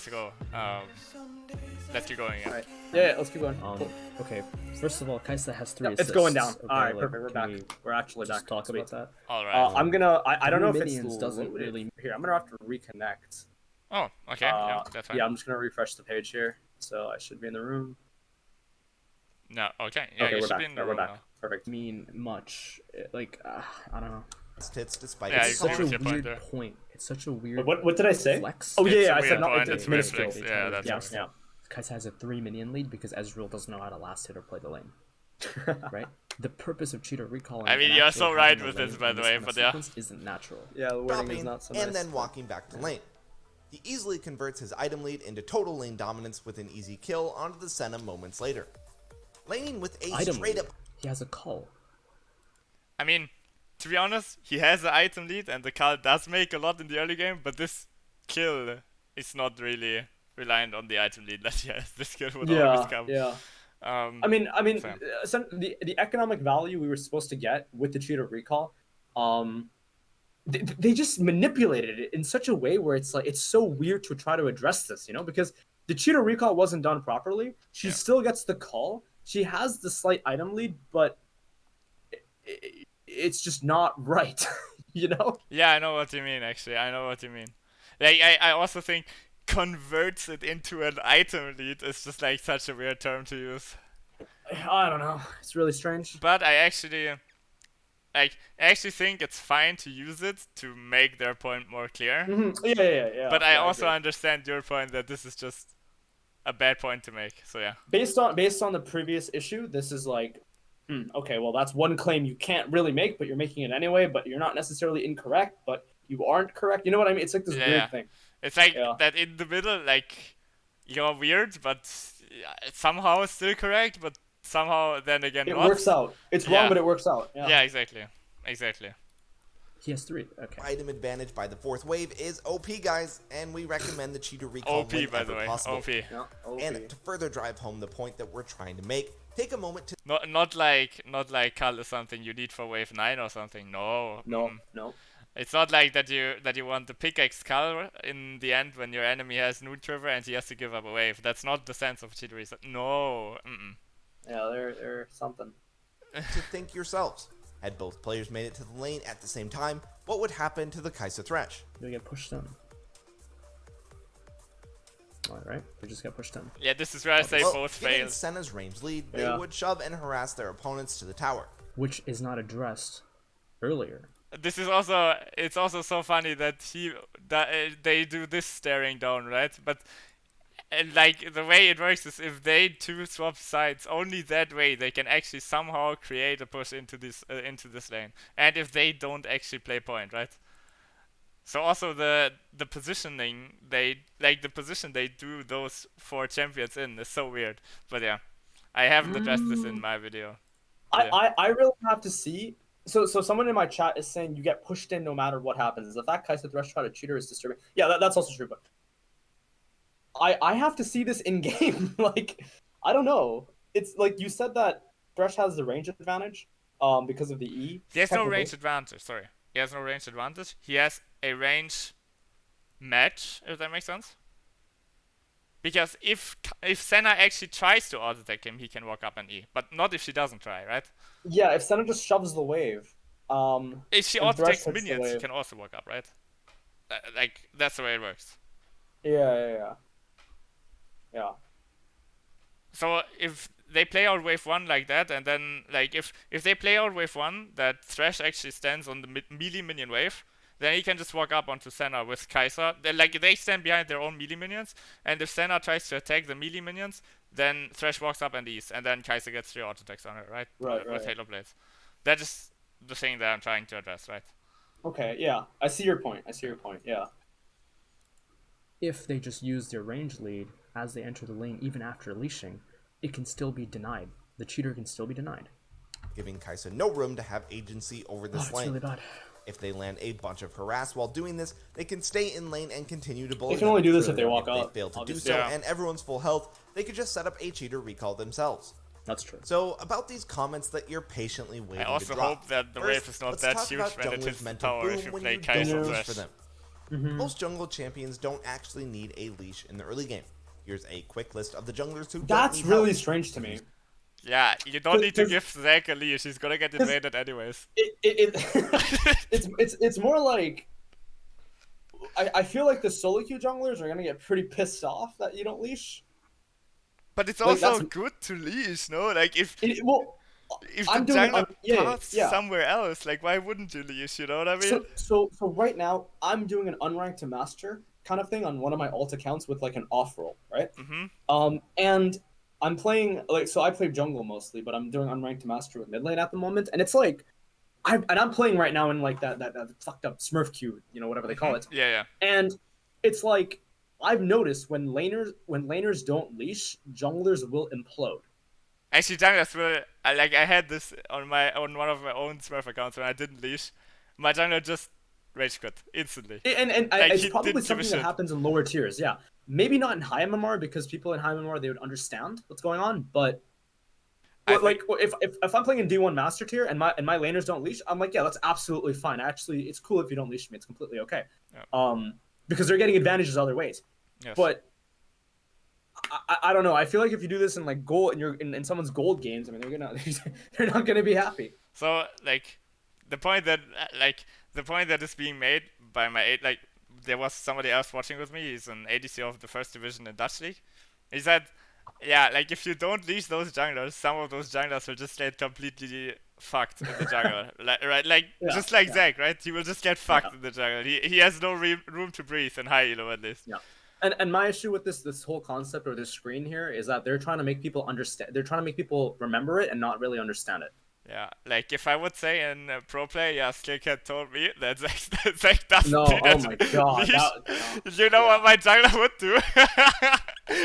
let's go. Let's keep going. Yeah. Alright. Yeah, let's keep going. Okay. First of all, Kaisa has 3 Yep, assists. it's going down. Okay, Alright, like, perfect. We're can back. We're actually just back. talk Sweet. about that. All right. I'm gonna. I don't know if it's minions doesn't really. Here, I'm gonna have to reconnect. Oh, okay. Yeah, that's fine. Yeah, I'm just gonna refresh the page here, so I should be in the room. No. Okay. Yeah, Okay, you we're should back. be in the Yeah, we're room back. now. Perfect. Mean much. I don't know. Tits despite Yeah, It's I such agree a with your point weird there. point. It's such a weird. What did I say? Flex. Oh It's yeah, a I weird said not. point, It's it's minuscule. flex. Yeah, that's Yeah, right. yeah. Kaisa has a 3 minion lead because Ezreal doesn't know how to last hit or play the lane. Right? The purpose of cheater recalling. I mean, and you're actually so right having a with lane this, by in the this way, kind of but yeah. sequence isn't natural. Yeah, the wording is dropping not so nice. and then walking back to lane. He easily converts his item lead into total lane dominance with an easy kill onto the Senna moments later. Laning with a Item straight lead. up He has a call. I mean, to be honest, he has the item lead, and the call does make a lot in the early game, but this kill is not really reliant on the item lead that he has. This kill would always come. Yeah. I mean, the economic value we were supposed to get with the cheater recall, they just manipulated it in such a way where it's like it's so weird to try to address this, because the cheater recall wasn't done properly. She still gets the call. She has the slight item lead, but it's just not right, Yeah, I know what you mean, actually. I know what you mean. Like, I also think converts it into an item lead is just like such a weird term to use. I don't know. It's really strange. But I actually think it's fine to use it to make their point more clear. Mm-hmm. Yeah. But I yeah, also agree. understand your point that this is just a bad point to make. So yeah. Based on the previous issue, this is like, okay, well that's one claim you can't really make, but you're making it anyway. But you're not necessarily incorrect, but you aren't correct. You know what I mean? It's like this weird thing. It's like that in the middle, like you're weird, but somehow still correct, but somehow then again it not. works out. It's wrong, but it works out. Yeah, exactly. He has 3. Okay. item advantage by the 4th wave is OP, guys, and we recommend the cheater recall OP, by the whenever way. possible. OP. Yeah, OP. And to further drive home the point that we're trying to make, take a moment to Not like Cull is something you need for wave 9 or something. No. No. It's not like that you want the pickaxe Cull in the end when your enemy has Nude River and he has to give up a wave. That's not the sense of cheater reset. No. Yeah, they're something. to think yourselves. Had both players made it to the lane at the same time, what would happen to the Kaisa Thresh? They get pushed in. Alright, they just get pushed in. Yeah, this is where I say both given fail. Senna's range lead, they would shove and harass their opponents to the tower. Which is not addressed earlier. This is it's also so funny that they do this staring down, right? But like the way it works is if they two swap sides, only that way they can actually somehow create a push into this lane. And if they don't actually play point, right? So also the positioning the position they do those 4 champions in is so weird. But yeah, I haven't addressed this in my video. I really have to see. So someone in my chat is saying you get pushed in no matter what happens. The fact Kaisa Thresh try to cheater is disturbing. Yeah, that's also true. But I have to see this in game. Like, I don't know. It's like you said that Thresh has the range advantage, because of the E. He has no range advantage. Sorry, he has no range advantage. He has a range match, if that makes sense. Because if Senna actually tries to auto attack him, he can walk up and E. But not if she doesn't try, right? Yeah, if Senna just shoves the wave. If she auto attacks minions, she can also walk up, right? Like that's the way it works. Yeah. So if they play out wave 1 like that, and then like if they play out wave 1 that Thresh actually stands on the melee minion wave, then he can just walk up onto Senna with Kaisa. They stand behind their own melee minions, and if Senna tries to attack the melee minions, then Thresh walks up and E's, and then Kaisa gets 3 auto attacks on her, right? Right. With Halo Blades. That is the thing that I'm trying to address, right? Okay, yeah. I see your point, yeah. If they just use their range lead as they enter the lane, even after leashing, it can still be denied. The cheater can still be denied. Giving Kaisa no room to have agency over this lane. Really bad. If they land a bunch of harass while doing this, they can stay in lane and continue to bully They can only do this if they walk up. up. If they fail to do so and everyone's full health, they could just set up a cheater recall themselves. That's true. So, about these comments that you're patiently waiting I also to drop. hope that the First, wave is not let's that talk huge about when it jungler's hits the mental tower if boom you when play you don't Kaisa reach Thresh. for them. Most jungle champions don't actually need a leash in the early game. Here's a quick list of the junglers who don't That's need really help. strange to me. Yeah, you don't need to 'Cause- give Zach a leash. He's gonna get invaded anyways. It's more like I feel like the solo queue junglers are gonna get pretty pissed off that you don't leash. But it's Like, also that's- good to leash, no? Like if Well, if I'm the doing jungler yeah, paths yeah. somewhere else, like why wouldn't you leash? You know what I mean? So right now I'm doing an unranked to master kind of thing on one of my alt accounts with like an off roll, right? And I'm playing like so I play jungle mostly, but I'm doing unranked to master with mid lane at the moment, and it's like I'm playing right now in like that fucked up Smurf queue, you know, whatever they call it. Yeah, yeah. And it's like I've noticed when laners don't leash, junglers will implode. Actually, junglers will. I had this on one of my own Smurf accounts when I didn't leash. My jungler just rage quit instantly. Like, It's he probably didn't give a something that shit. happens in lower tiers. Yeah, maybe not in high MMR because people in high MMR they would understand what's going on. But like if I'm playing in D1 Master tier and my laners don't leash, I'm like, yeah, that's absolutely fine. Actually, it's cool if you don't leash me. It's completely okay. Yeah. Because they're getting advantages other ways. Yes. But I don't know. I feel like if you do this in like gold and you're in someone's gold games, I mean they're not gonna be happy. So like, the point that is being made by like there was somebody else watching with me. He's an ADC of the first division in Dutch league. He said, yeah, like if you don't leash those junglers, some of those junglers will just get completely fucked in the jungle. Just like Zach, right? He will just get fucked in the jungle. He has no room to breathe in high elo at least. Yeah. And my issue with this whole concept or this screen here is that they're trying to make people understand. They're trying to make people remember it and not really understand it. Yeah, like if I would say in pro play, yeah, Skillcat told me that Zach doesn't No, need oh my god, leash. You know what my jungler would do?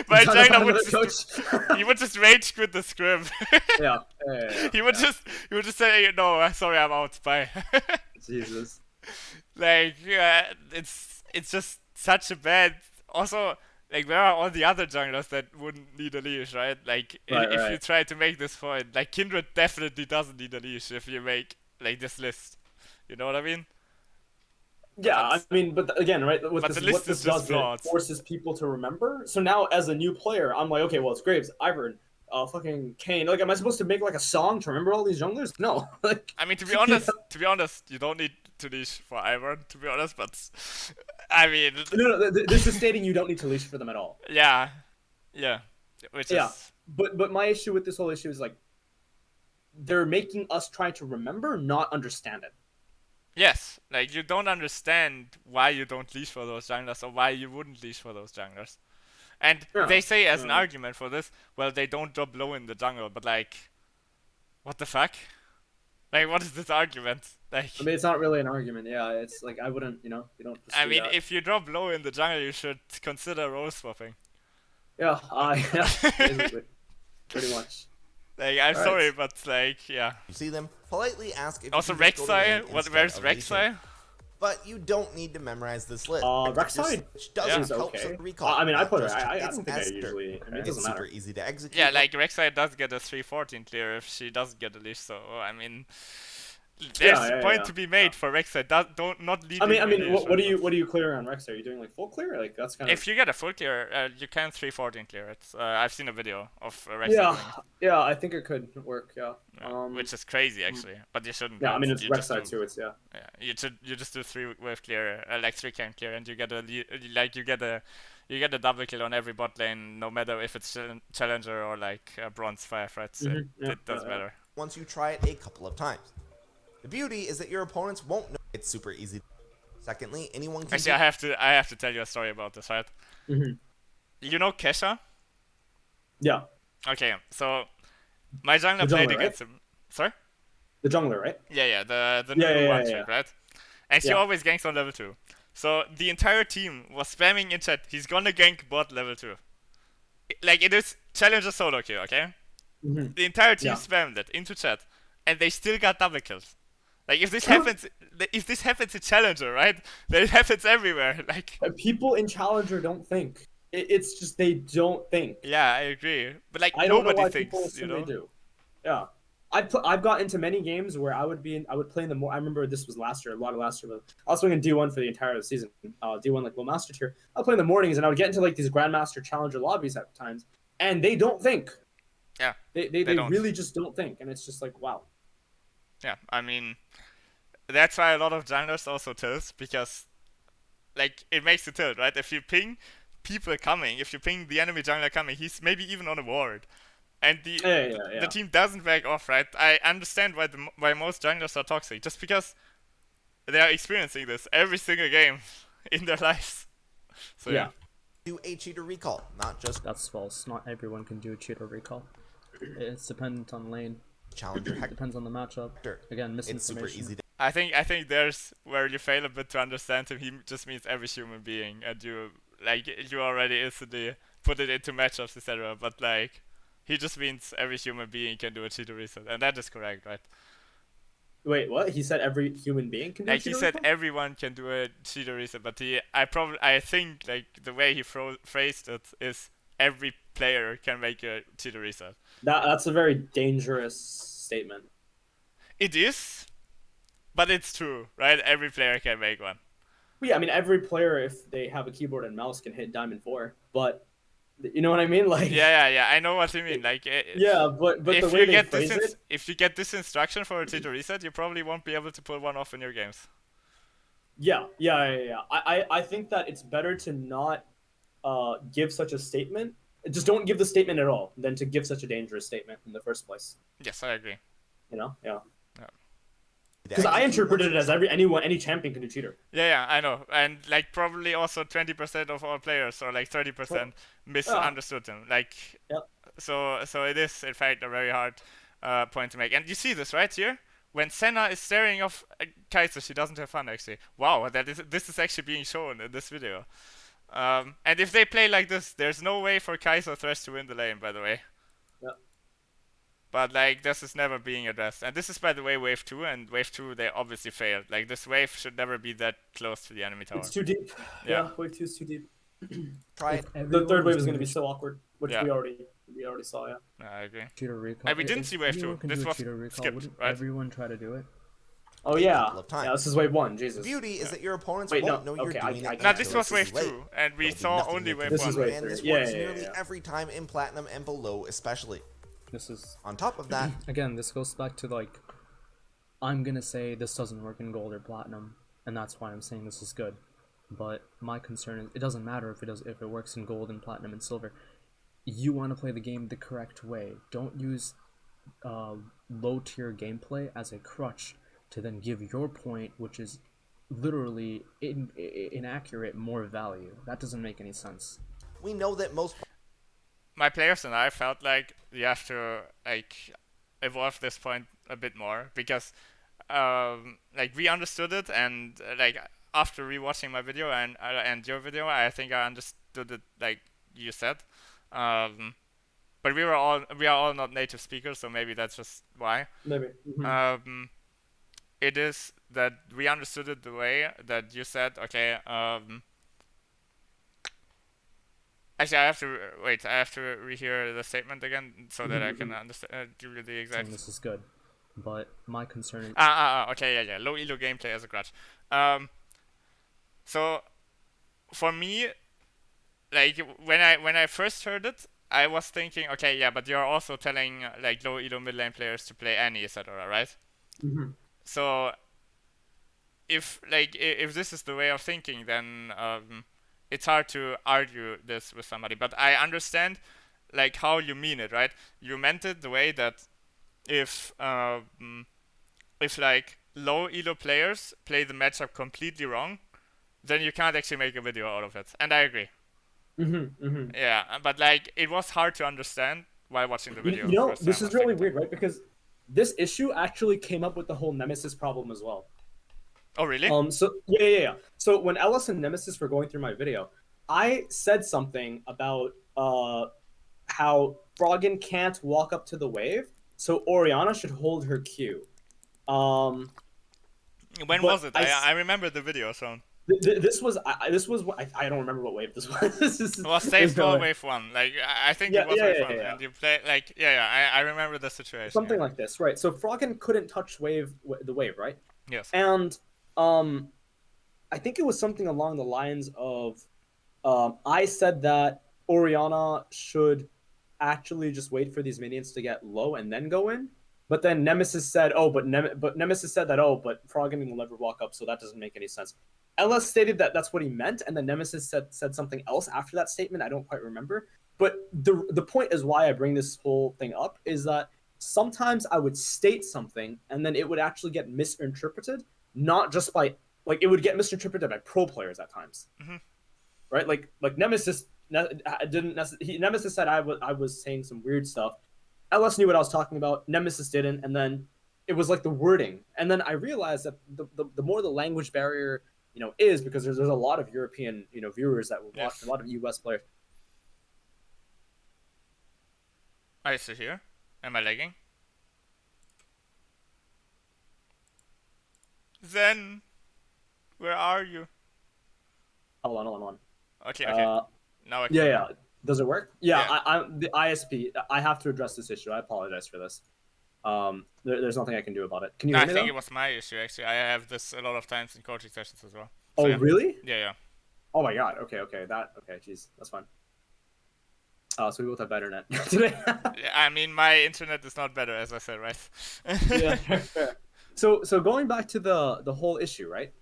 My jungler would would just rage quit the scrim. Yeah. He would just say, no, sorry, I'm out. Bye. Jesus. Like, yeah, it's just such a bad. Also, like, where are all the other junglers that wouldn't need a leash, right? Like, if you try to make this point, like, Kindred definitely doesn't need a leash if you make, like, this list. You know what I mean? Yeah, I mean, but again, right, what this is just does, flawed. it forces people to remember. So now, as a new player, I'm like, okay, well, it's Graves, Ivern, fucking Kane. Like, am I supposed to make, like, a song to remember all these junglers? No. Like, I mean, to be honest, you don't need to leash for Ivern, to be honest, but, I mean... No, this is stating you don't need to leash for them at all. Yeah. Which is... But my issue with this whole issue is, like, they're making us try to remember, not understand it. Yes, like, you don't understand why you don't leash for those junglers or why you wouldn't leash for those junglers. And they say as an argument for this, well, they don't drop low in the jungle, but, like, what the fuck? Like, what is this argument? Like, I mean, it's not really an argument. Yeah, it's like I wouldn't, you don't. I mean, if you drop low in the jungle, you should consider role swapping. Yeah, basically, pretty much. Like, I'm sorry, but like, yeah. You see them, politely ask if also you can just go to lane Rek'Sai. instead Where's of leashing. Rek'Sai? But you don't need to memorize this list. Rek'Sai doesn't is help okay. recall. I mean, I put it. Just I it's don't think I Esther. usually. I mean, it It's doesn't super matter. easy to execute. Yeah, like Rek'Sai does get a 314 clear if she doesn't get a leash. So I mean, there's a point to be made for Rek'Sai. Don't not lead. I mean, what do you clear on Rex? Are you doing like full clear? Like that's kind of. If you get a full clear, you can 314 clear it. I've seen a video of Rek'Sai. Yeah, I think it could work. Yeah. Which is crazy actually, but you shouldn't. Yeah, I mean it's you Rek'Sai too. It's Yeah, you just do 3 wave clear, like 3 can clear, and you get you get a double kill on every bot lane, no matter if it's challenger or like bronze firefights. It does matter. Once you try it a couple of times. The beauty is that your opponents won't know it's super easy. Secondly, anyone can. Actually, I have to tell you a story about this, right? You know Kesha? Yeah. Okay, so my jungler played against him. Sorry? The jungler, right? Yeah, the new one trick, right? And she always ganks on level 2. So the entire team was spamming in chat, he's gonna gank bot level 2. Like, it is challenger solo kill, okay? The entire team spammed it into chat, and they still got double kills. Like, if this happens in challenger, right? Then it happens everywhere. Like, people in challenger don't think. It's just they don't think. Yeah, I agree. But like, I don't know nobody why thinks, people assume they do. Yeah. I've got into many games where I would play in the I remember this was last year, a lot of last year, but I was playing in D1 for the entire season. D1 like low master tier. I would play in the mornings and I would get into like these Grandmaster Challenger lobbies at times, and they don't think. Yeah, They don't. really just don't think, and it's just like wow. Yeah, I mean, that's why a lot of junglers also tilt, because like it makes you tilt, right? If you ping people coming, if you ping the enemy jungler coming, he's maybe even on a ward, and the team doesn't back off, right? I understand why most junglers are toxic, just because they are experiencing this every single game in their lives. So yeah. Do a cheater recall, not just That's false. Not everyone can do a cheater recall. It's dependent on lane. challenger Hector. Depends on the matchup. Again, It's super misinformation. easy to I think there's where you fail a bit to understand him. He just means every human being, and you already instantly put it into matchups, etc. But like, he just means every human being can do a cheater reset, and that is correct, right? Wait, what? He said every human being can do Like a cheater he said, recall? everyone can do a cheater reset, but I think like the way he phrased it is every player can make a cheater reset. That's a very dangerous statement. It is, but it's true, right? Every player can make one. Well, yeah, I mean every player, if they have a keyboard and mouse, can hit Diamond 4, but you know what I mean? Like Yeah. I know what you mean. Like, yeah, but the way they phrase it, if you get this instruction for a cheater reset, you probably won't be able to pull one off in your games. yeah. I think that it's better to not give such a statement. Just don't give the statement at all, than to give such a dangerous statement in the first place. Yes, I agree. You know, yeah. Yeah. Because I interpreted it as any champion can do cheater. Yeah, I know, and like probably also 20% of all players, or like 30%, misunderstood him. Like, so it is in fact a very hard point to make. And you see this right here when Senna is staring off Kaiser. She doesn't have fun actually. Wow, this is actually being shown in this video. And if they play like this, there's no way for Kaiser Thresh to win the lane, by the way. Yeah. But like this is never being addressed, and this is by the way wave 2, and wave 2 they obviously failed. Like this wave should never be that close to the enemy tower. It's too deep. Yeah, wave 2 is too deep. try it. The third wave is going to be so awkward, which Yeah. we already saw. Yeah. I agree. Cheater recall. And we didn't If see wave 2. anyone can This do a was cheater recall, skipped, wouldn't right? everyone try to do it? Oh yeah. Couple of times. Yeah, this is wave 1. Jesus. The beauty is that your opponents Wait, won't no, know you're okay, doing I it. Now can't this do was wave 2, and we There'll be saw nothing only they wave can This 1. is wave and this 3. works Yeah. nearly every time in platinum and below, especially. This is On top of that, again. This goes back to like, I'm gonna say this doesn't work in gold or platinum, and that's why I'm saying this is good. But my concern is it doesn't matter if it works in gold and platinum and silver. You want to play the game the correct way. Don't use low tier gameplay as a crutch to then give your point, which is literally inaccurate, more value. That doesn't make any sense. we know that most My players and I felt like you have to like evolve this point a bit more, because like we understood it, and like after rewatching my video and your video, I think I understood it like you said. But we are all not native speakers, so maybe that's just why. Maybe. Mm-hmm. It is that we understood it the way that you said. Okay. Actually, I have to wait. I have to rehear the statement again so that I can understand. Give you the exact. Saying this is good, but my concern is Okay, yeah. Low elo gameplay as a crutch. So, for me, like when I first heard it, I was thinking, okay, yeah, but you're also telling like low elo mid lane players to play Annie, etc., right? Mm-hmm. So, if this is the way of thinking, then it's hard to argue this with somebody. But I understand like how you mean it, right? You meant it the way that if like low elo players play the matchup completely wrong, then you can't actually make a video out of it. And I agree. Yeah, but like it was hard to understand while watching the video. You know, first this time is or really second weird, time. right? Because this issue actually came up with the whole Nemesis problem as well. Oh really? So yeah. So when Ellis and Nemesis were going through my video, I said something about how Froggen can't walk up to the wave, so Orianna should hold her Q. When but was it? I I remember the video, so. This was I don't remember what wave this was. It was Save Small Wave 1. Like, I think Yeah, it was yeah, Wave yeah, 1. yeah, yeah. And you play, like, yeah, I remember the situation. Something Yeah. like this, right? So Froggen couldn't touch the wave, right? Yes. And I think it was something along the lines of I said that Oriana should actually just wait for these minions to get low and then go in. But then Nemesis said, "Oh, but Nemesis said that, oh, but Froggen will never walk up, so that doesn't make any sense." LS stated that that's what he meant, and then Nemesis said something else after that statement. I don't quite remember. But the point is why I bring this whole thing up is that sometimes I would state something and then it would actually get misinterpreted, not just by like it would get misinterpreted by pro players at times, right? Like Nemesis didn't Nemesis said I was saying some weird stuff. LS knew what I was talking about. Nemesis didn't, and then it was like the wording. And then I realized that the more the language barrier is because there's a lot of European viewers that will watch, Yes. a lot of US players. Are you still here? Am I lagging? Zen, where are you? Hold on. Okay. Now I can Yeah, hear yeah. you. Does it work? Yeah, Yeah. I'm the ISP. I have to address this issue. I apologize for this. There's nothing I can do about it. Can you No, hear I me think though? it was my issue, actually. I have this a lot of times in coaching sessions as well. So, Oh, yeah. really? Yeah. Oh my god. Okay. Jeez, that's fine. So we both have better net today. Yeah, I mean, my internet is not better, as I said, right? Yeah, fair. So going back to the whole issue, right?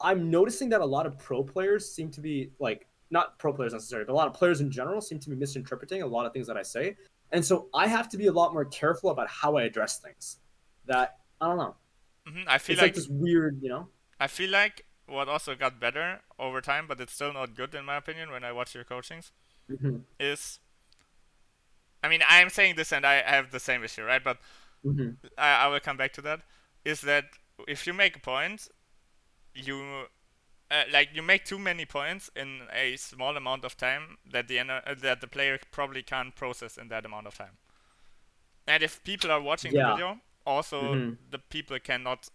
I'm noticing that a lot of pro players seem to be like not pro players necessarily, but a lot of players in general seem to be misinterpreting a lot of things that I say, and so I have to be a lot more careful about how I address things. That I don't know. I feel It's like like this weird, I feel like what also got better over time, but it's still not good in my opinion when I watch your coachings, Mm-hmm. is, I mean, I'm saying this and I have the same issue, right? But Mm-hmm. I will come back to that. Is that if you make a point, you like you make too many points in a small amount of time that that the player probably can't process in that amount of time. And if people are watching the Yeah. video, also Mm-hmm. the people cannot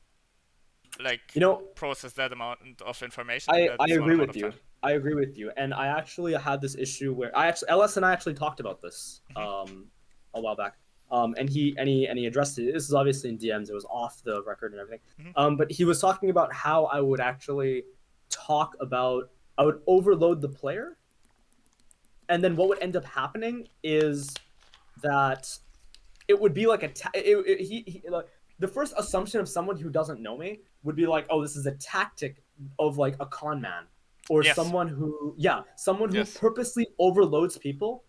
like You know, process that amount of information in I that I small agree amount with of you. time. I agree with you, and I actually had this issue where LS and I actually talked about this a while back. And he addressed it. This is obviously in DMs. It was off the record and everything. But he was talking about how I would actually talk about I would overload the player, and then what would end up happening is that it would be like like the first assumption of someone who doesn't know me would be like, oh, this is a tactic of like a con man or Yes. someone who Yes. purposely overloads people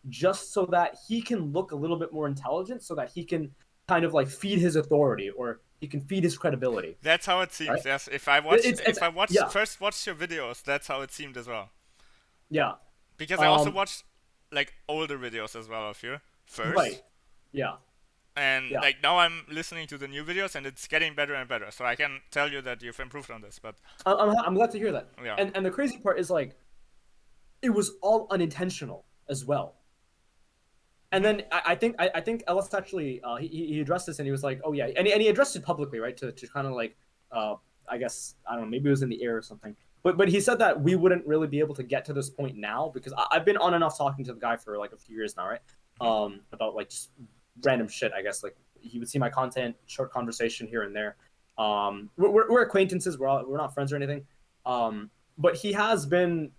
just so that he can look a little bit more intelligent, so that he can kind of like feed his authority or he can feed his credibility. That's how it seems. Right? Yes. Yeah, First watched your videos, that's how it seemed as well. yeah. Because I also watched like older videos as well of you first. Right. Yeah. And Yeah. like now I'm listening to the new videos and it's getting better and better. So I can tell you that you've improved on this. But I'm glad to hear that. Yeah. And the crazy part is like, it was all unintentional as well. And then I think Ellis actually he addressed this and he was like, oh yeah, and he addressed it publicly, right, to kind of like I guess I don't know, maybe it was in the air or something. But he said that we wouldn't really be able to get to this point now because I've been on and off talking to the guy for like a few years now, right? About like just random shit, I guess. Like he would see my content, short conversation here and there. We're acquaintances. We're not friends or anything. But he has been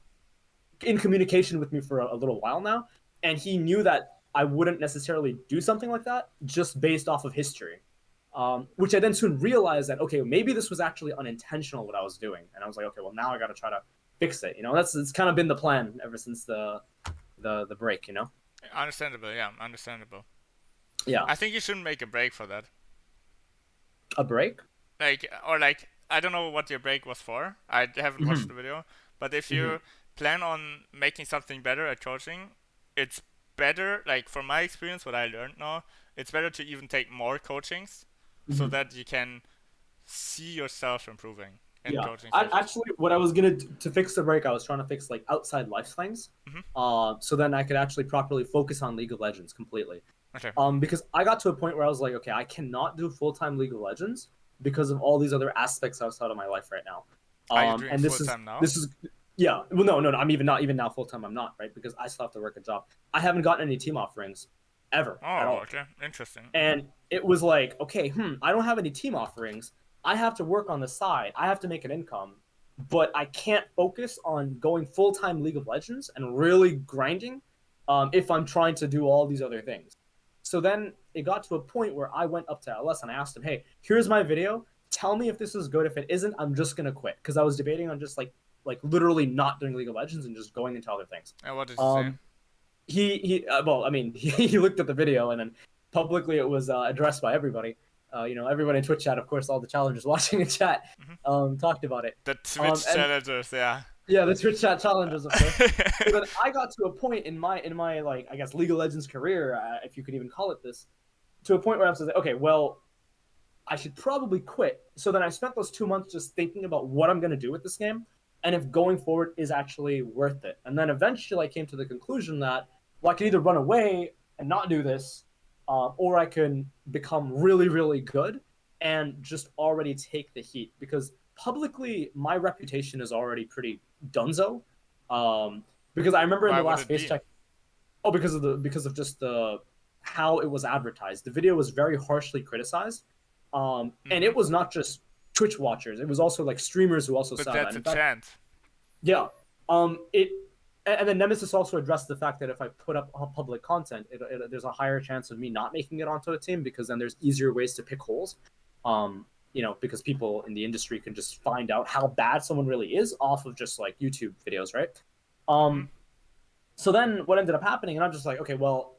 in communication with me for a little while now, and he knew that I wouldn't necessarily do something like that just based off of history. Which I then soon realized that, okay, maybe this was actually unintentional what I was doing, and I was like, okay, well now I got to try to fix it. It's kind of been the plan ever since the break. understandable, yeah, understandable. Yeah. I think you shouldn't make a break for that. A break? Like I don't know what your break was for. I haven't watched the video, but if you plan on making something better at coaching, it's better. Like from my experience, what I learned now, it's better to even take more coachings so that you can see yourself improving in coaching. Actually, what I was gonna to fix the break, I was trying to fix like outside life things, so then I could actually properly focus on League of Legends completely. Okay. Because I got to a point where I was like, okay, I cannot do full-time League of Legends because of all these other aspects outside of my life right now. Are you doing And full time now? this is yeah. Well, no. I'm even now full time. I'm not, right, because I still have to work a job. I haven't gotten any team offerings ever at Oh, all. okay, interesting. And it was like, okay, I don't have any team offerings. I have to work on the side. I have to make an income, but I can't focus on going full time League of Legends and really grinding if I'm trying to do all these other things. So then it got to a point where I went up to LS and I asked him, hey, here's my video. Tell me if this is good. If it isn't, I'm just gonna quit, because I was debating on just like literally not doing League of Legends and just going into other things. And what did you say? Um, well, I mean, he looked at the video, and then publicly it was addressed by everybody. Everyone in Twitch chat, of course, all the challengers watching in chat, talked about it. The Twitch And challengers, yeah. yeah, the Twitch chat challengers, of course. So then I got to a point in my like, I guess, League of Legends career, if you could even call it this, to a point where I was like, okay, well, I should probably quit. So then I spent those 2 months just thinking about what I'm going to do with this game and if going forward is actually worth it. And then eventually I came to the conclusion that, well, I can either run away and not do this, or I can become really, really good and just already take the heat, because publicly my reputation is already pretty dunzo. Because I remember in Why the would last it face be? check, oh, because of just the how it was advertised. The video was very harshly criticized, and it was not just Twitch watchers; it was also like streamers who also But saw that. that's a In fact, chant. yeah, it and then Nemesis also addressed the fact that if I put up public content, there's a higher chance of me not making it onto a team, because then there's easier ways to pick holes. Because people in the industry can just find out how bad someone really is off of just like YouTube videos, right? So then what ended up happening, and I'm just like, okay, well,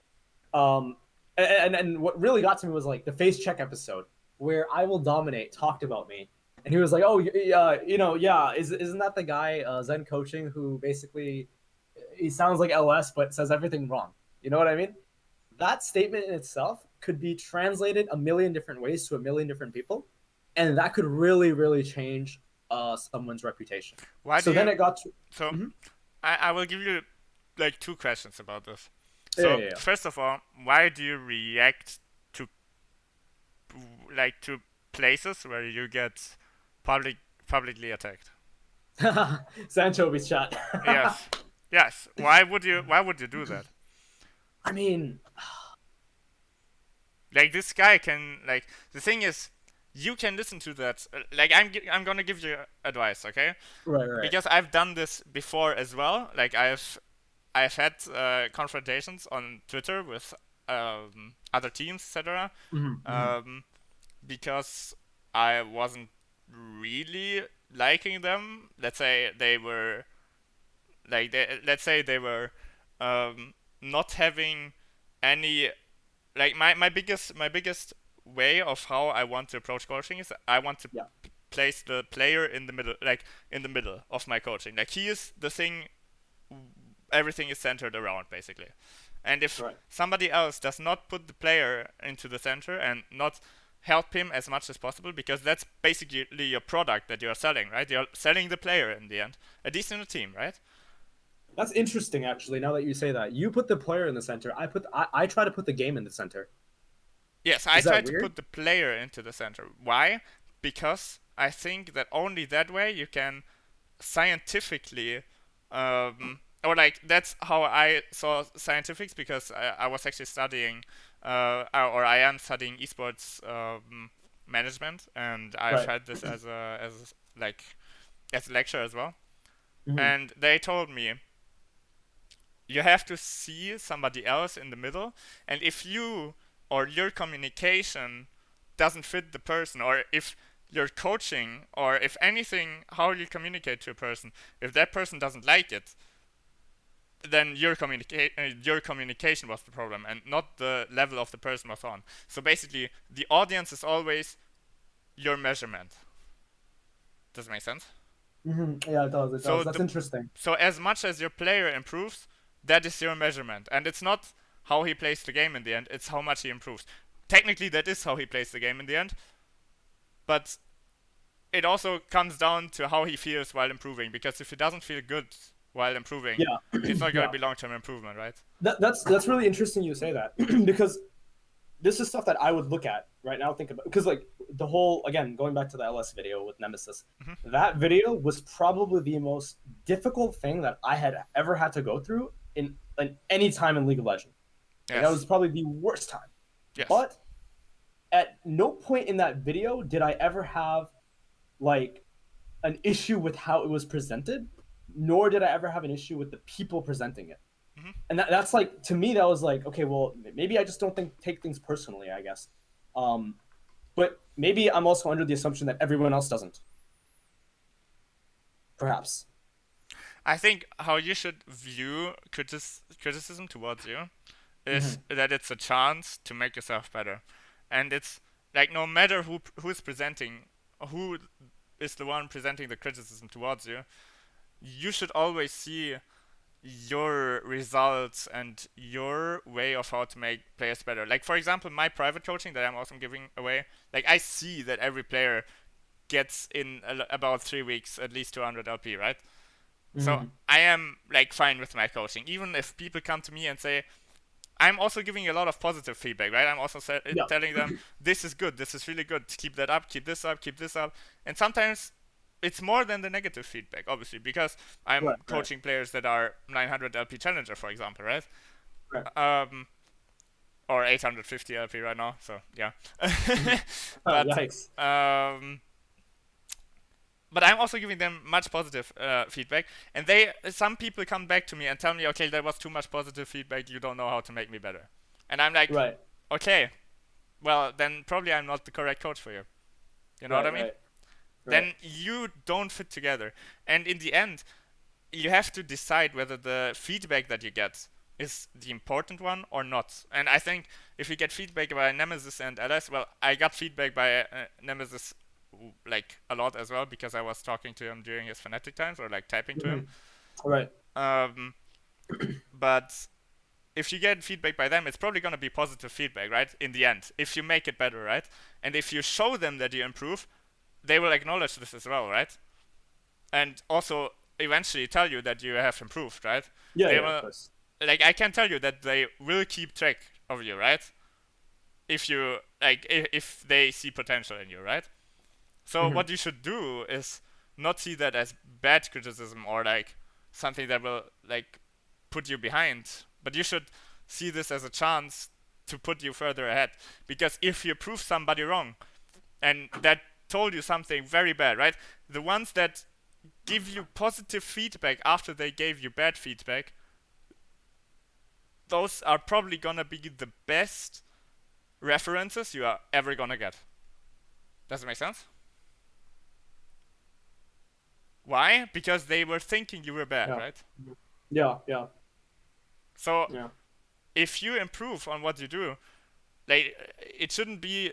and what really got to me was like the face check episode where I Will Dominate talked about me, and he was like, oh, yeah, isn't that the guy Zencoaching who basically he sounds like LS but says everything wrong? You know what I mean? That statement in itself could be translated a million different ways to a million different people, and that could really, really change someone's reputation. Why do So then you? it got to So Mhm. I will give you like two questions about this. Yeah, So yeah, yeah. first of all, why do you react to to places where you get publicly attacked? Sanchovi's chat. Yes, yes. Why would you do that? I mean, Like this guy can like the thing is, you can listen to that. Like I'm gonna give you advice, okay? right. Because I've done this before as well. Like I've had confrontations on Twitter with other teams, etc. Because I wasn't really liking them. Let's say they were let's say they were not having any like my biggest way of how I want to approach coaching is I want to Yeah. place the player in the middle, like in the middle of my coaching. Like he is the thing, everything is centered around basically. And if Right. somebody else does not put the player into the center and not help him as much as possible, because that's basically your product that you're selling, right? You're selling the player in the end, at least in a team, right? That's interesting, actually. Now that you say that, you put the player in the center. I try to put the game in the center. Yes, I Is that try to weird? put the player into the center. Why? Because I think that only that way you can scientifically, or like that's how I saw scientifics, because I was actually studying, or I am studying esports management, and I've Right. had this as a lecture as well. Mhm. And they told me you have to see somebody else in the middle, and if you or your communication doesn't fit the person, or if your coaching or if anything, how you communicate to a person, if that person doesn't like it, then your communication was the problem and not the level of the person was on. So basically the audience is always your measurement. Does it make sense? Yeah, it does. It So does. That's interesting. so as much as your player improves, that is your measurement, and it's not how he plays the game in the end, it's how much he improves. Technically that is how he plays the game in the end, but it also comes down to how he feels while improving, because if he doesn't feel good while improving, Yeah. it's not going Yeah. to be long-term improvement, right? That's really interesting you say that because this is stuff that I would look at right now, think about, because like the whole, again, going back to the LS video with Nemesis, that video was probably the most difficult thing that I had ever had to go through in any time in League of Legends. Like, that Yes. was probably the worst time. Yes. But at no point in that video did I ever have like an issue with how it was presented, nor did I ever have an issue with the people presenting it. And that's like, to me, that was like, okay, well, maybe I just don't take things personally, I guess. But maybe I'm also under the assumption that everyone else doesn't. Perhaps. I think how you should view criticism towards you is that it's a chance to make yourself better, and it's like no matter who is presenting, who is the one presenting the criticism towards you, you should always see your results and your way of how to make players better. Like, for example, my private coaching that I'm also giving away, like, I see that every player gets in about 3 weeks at least 200 LP, right? So I am like fine with my coaching, even if people come to me and say, I'm also giving a lot of positive feedback, right? I'm also telling them, this is good, this is really good, keep that up, keep this up, keep this up. And sometimes it's more than the negative feedback, obviously, because I'm coaching players that are 900 LP challenger, for example, right? Or 850 LP right now, so yeah. But Yikes. but I'm also giving them much positive feedback, and some people come back to me and tell me, okay, that was too much positive feedback, you don't know how to make me better. And I'm like, okay, well, then probably I'm not the correct coach for you. You know what I mean? Then you don't fit together. And in the end, you have to decide whether the feedback that you get is the important one or not. And I think if you get feedback by Nemesis and LS, well, I got feedback by Nemesis like a lot as well, because I was talking to him during his Fnatic times, or like typing to him. But if you get feedback by them, it's probably going to be positive feedback, right? In the end, if you make it better, right? And if you show them that you improve, they will acknowledge this as well, right? And also eventually tell you that you have improved, right? Of course. Like, I can tell you that they will keep track of you, right? If you like, if they see potential in you, right? So what you should do is not see that as bad criticism or like something that will like put you behind, but you should see this as a chance to put you further ahead. Because if you prove somebody wrong and that told you something very bad, right? The ones that give you positive feedback after they gave you bad feedback, those are probably gonna be the best references you are ever gonna get. Does it make sense? Why? Because they were thinking you were bad, right? Yeah. So if you improve on what you do, like, it shouldn't be.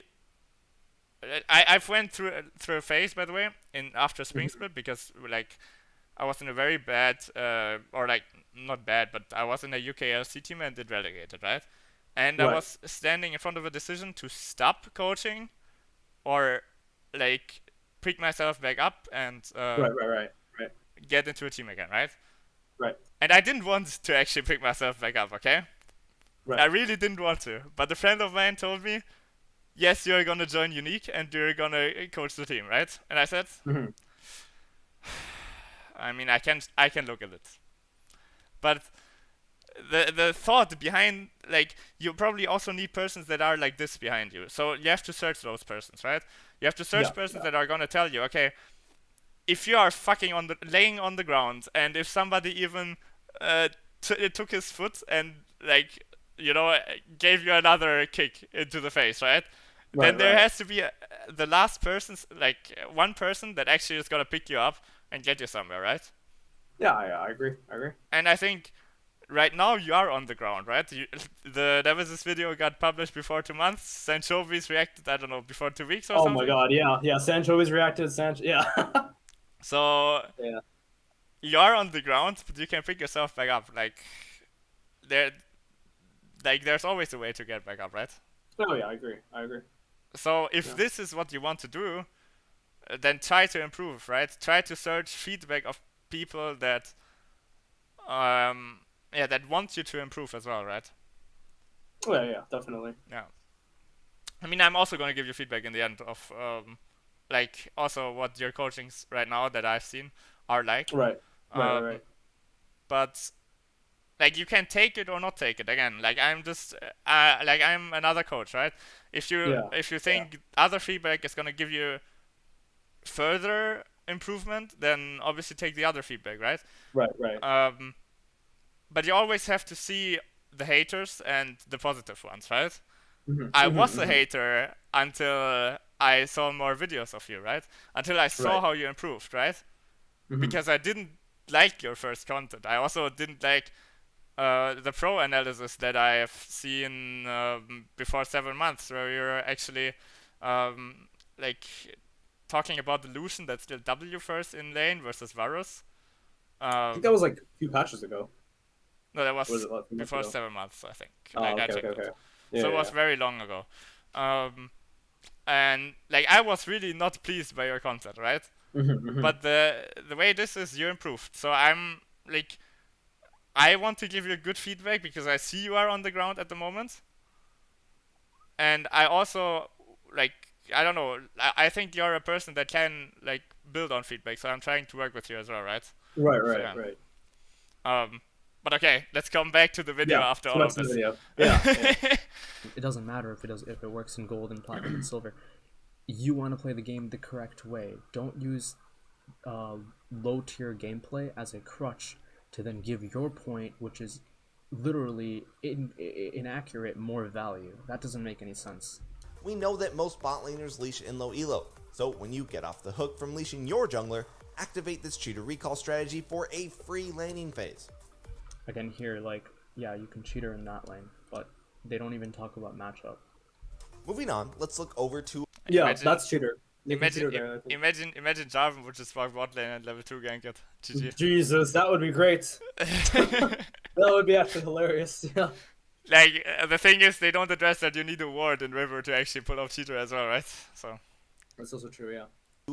I've went through a phase, by the way, in after Spring Split, because like I was in a very bad or like not bad, but I was in a UKLC team and did relegated, right? And I was standing in front of a decision to stop coaching or like pick myself back up and get into a team again, right? And I didn't want to actually pick myself back up, okay? I really didn't want to. But a friend of mine told me, yes, you're gonna join Unique and you're gonna coach the team, right? And I said, I mean, I can look at it. But the thought behind, like, you probably also need persons that are like this behind you. So you have to search those persons, right? You have to search persons that are gonna tell you, okay, if you are fucking laying on the ground, and if somebody even took his foot and like, you know, gave you another kick into the face, right? Then there has to be the last person's, like, one person that actually is gonna pick you up and get you somewhere, right? Yeah, I agree. And I think right now you are on the ground, right? There was this video got published before 2 months. Sanchovi's reacted, I don't know, before 2 weeks or something. Oh my god, yeah. Sanchovi's reacted. So you are on the ground, but you can pick yourself back up. Like, there's always a way to get back up, right? Oh yeah, I agree. So if this is what you want to do, then try to improve, right? Try to search feedback of people that that want you to improve as well, right? Oh yeah, definitely. Yeah. I mean, I'm also gonna give you feedback in the end of like also what your coachings right now that I've seen are like. Right. Right. Um, Right. but like you can take it or not take it again. Like I'm just like I'm another coach, right? Yeah. If you think other feedback is gonna give you further improvement, then obviously take the other feedback, right? Right. Right. But you always have to see the haters and the positive ones, right? Mm-hmm. I Mm-hmm. was a Mm-hmm. hater until I saw more videos of you, right? Until I saw Right. how you improved, right? Mm-hmm. Because I didn't like your first content. I also didn't like the pro analysis that I have seen before 7 months, where you're actually like talking about the Lucian that's still W first in lane versus Varus. I think that was like a few patches ago. No, that Or was was it like a few months before ago? 7 months, I think. Oh, Like I okay. Okay. checked it, Okay. so Yeah. it was Yeah. very long ago. Um, and like I was really not pleased by your content, right? Mm-hmm. Mm-hmm. But the way this is, you improved. So I'm like, I want to give you good feedback because I see you are on the ground at the moment, and I also like I don't know. I think you're a person that can like build on feedback. So I'm trying to work with you as well, right? Right. So Right. yeah. Right. But okay, let's come back to the video Yeah. after So all back of to the this. video. Yeah. Yeah. It doesn't matter if it works in gold and platinum and silver. You want to play the game the correct way. Don't use low tier gameplay as a crutch to then give your point, which is literally inaccurate, more value. That doesn't make any sense. We know that most bot laners leash in low elo, so when you get off the hook from leashing your jungler, activate this cheater recall strategy for a free laning phase. Again, here, like, yeah, you can cheater in that lane, but they don't even talk about matchup. Moving on, let's look over to Yeah. Imagine- That's cheater. You can Imagine, cheater there, I think. imagine Jarvan would just walk bot lane and level 2 gank it. GG. Jesus, that would be great. That would be actually hilarious. Yeah. Like, the thing is, they don't address that you need a ward in River to actually pull off cheater as well, right? So. That's also true. Yeah.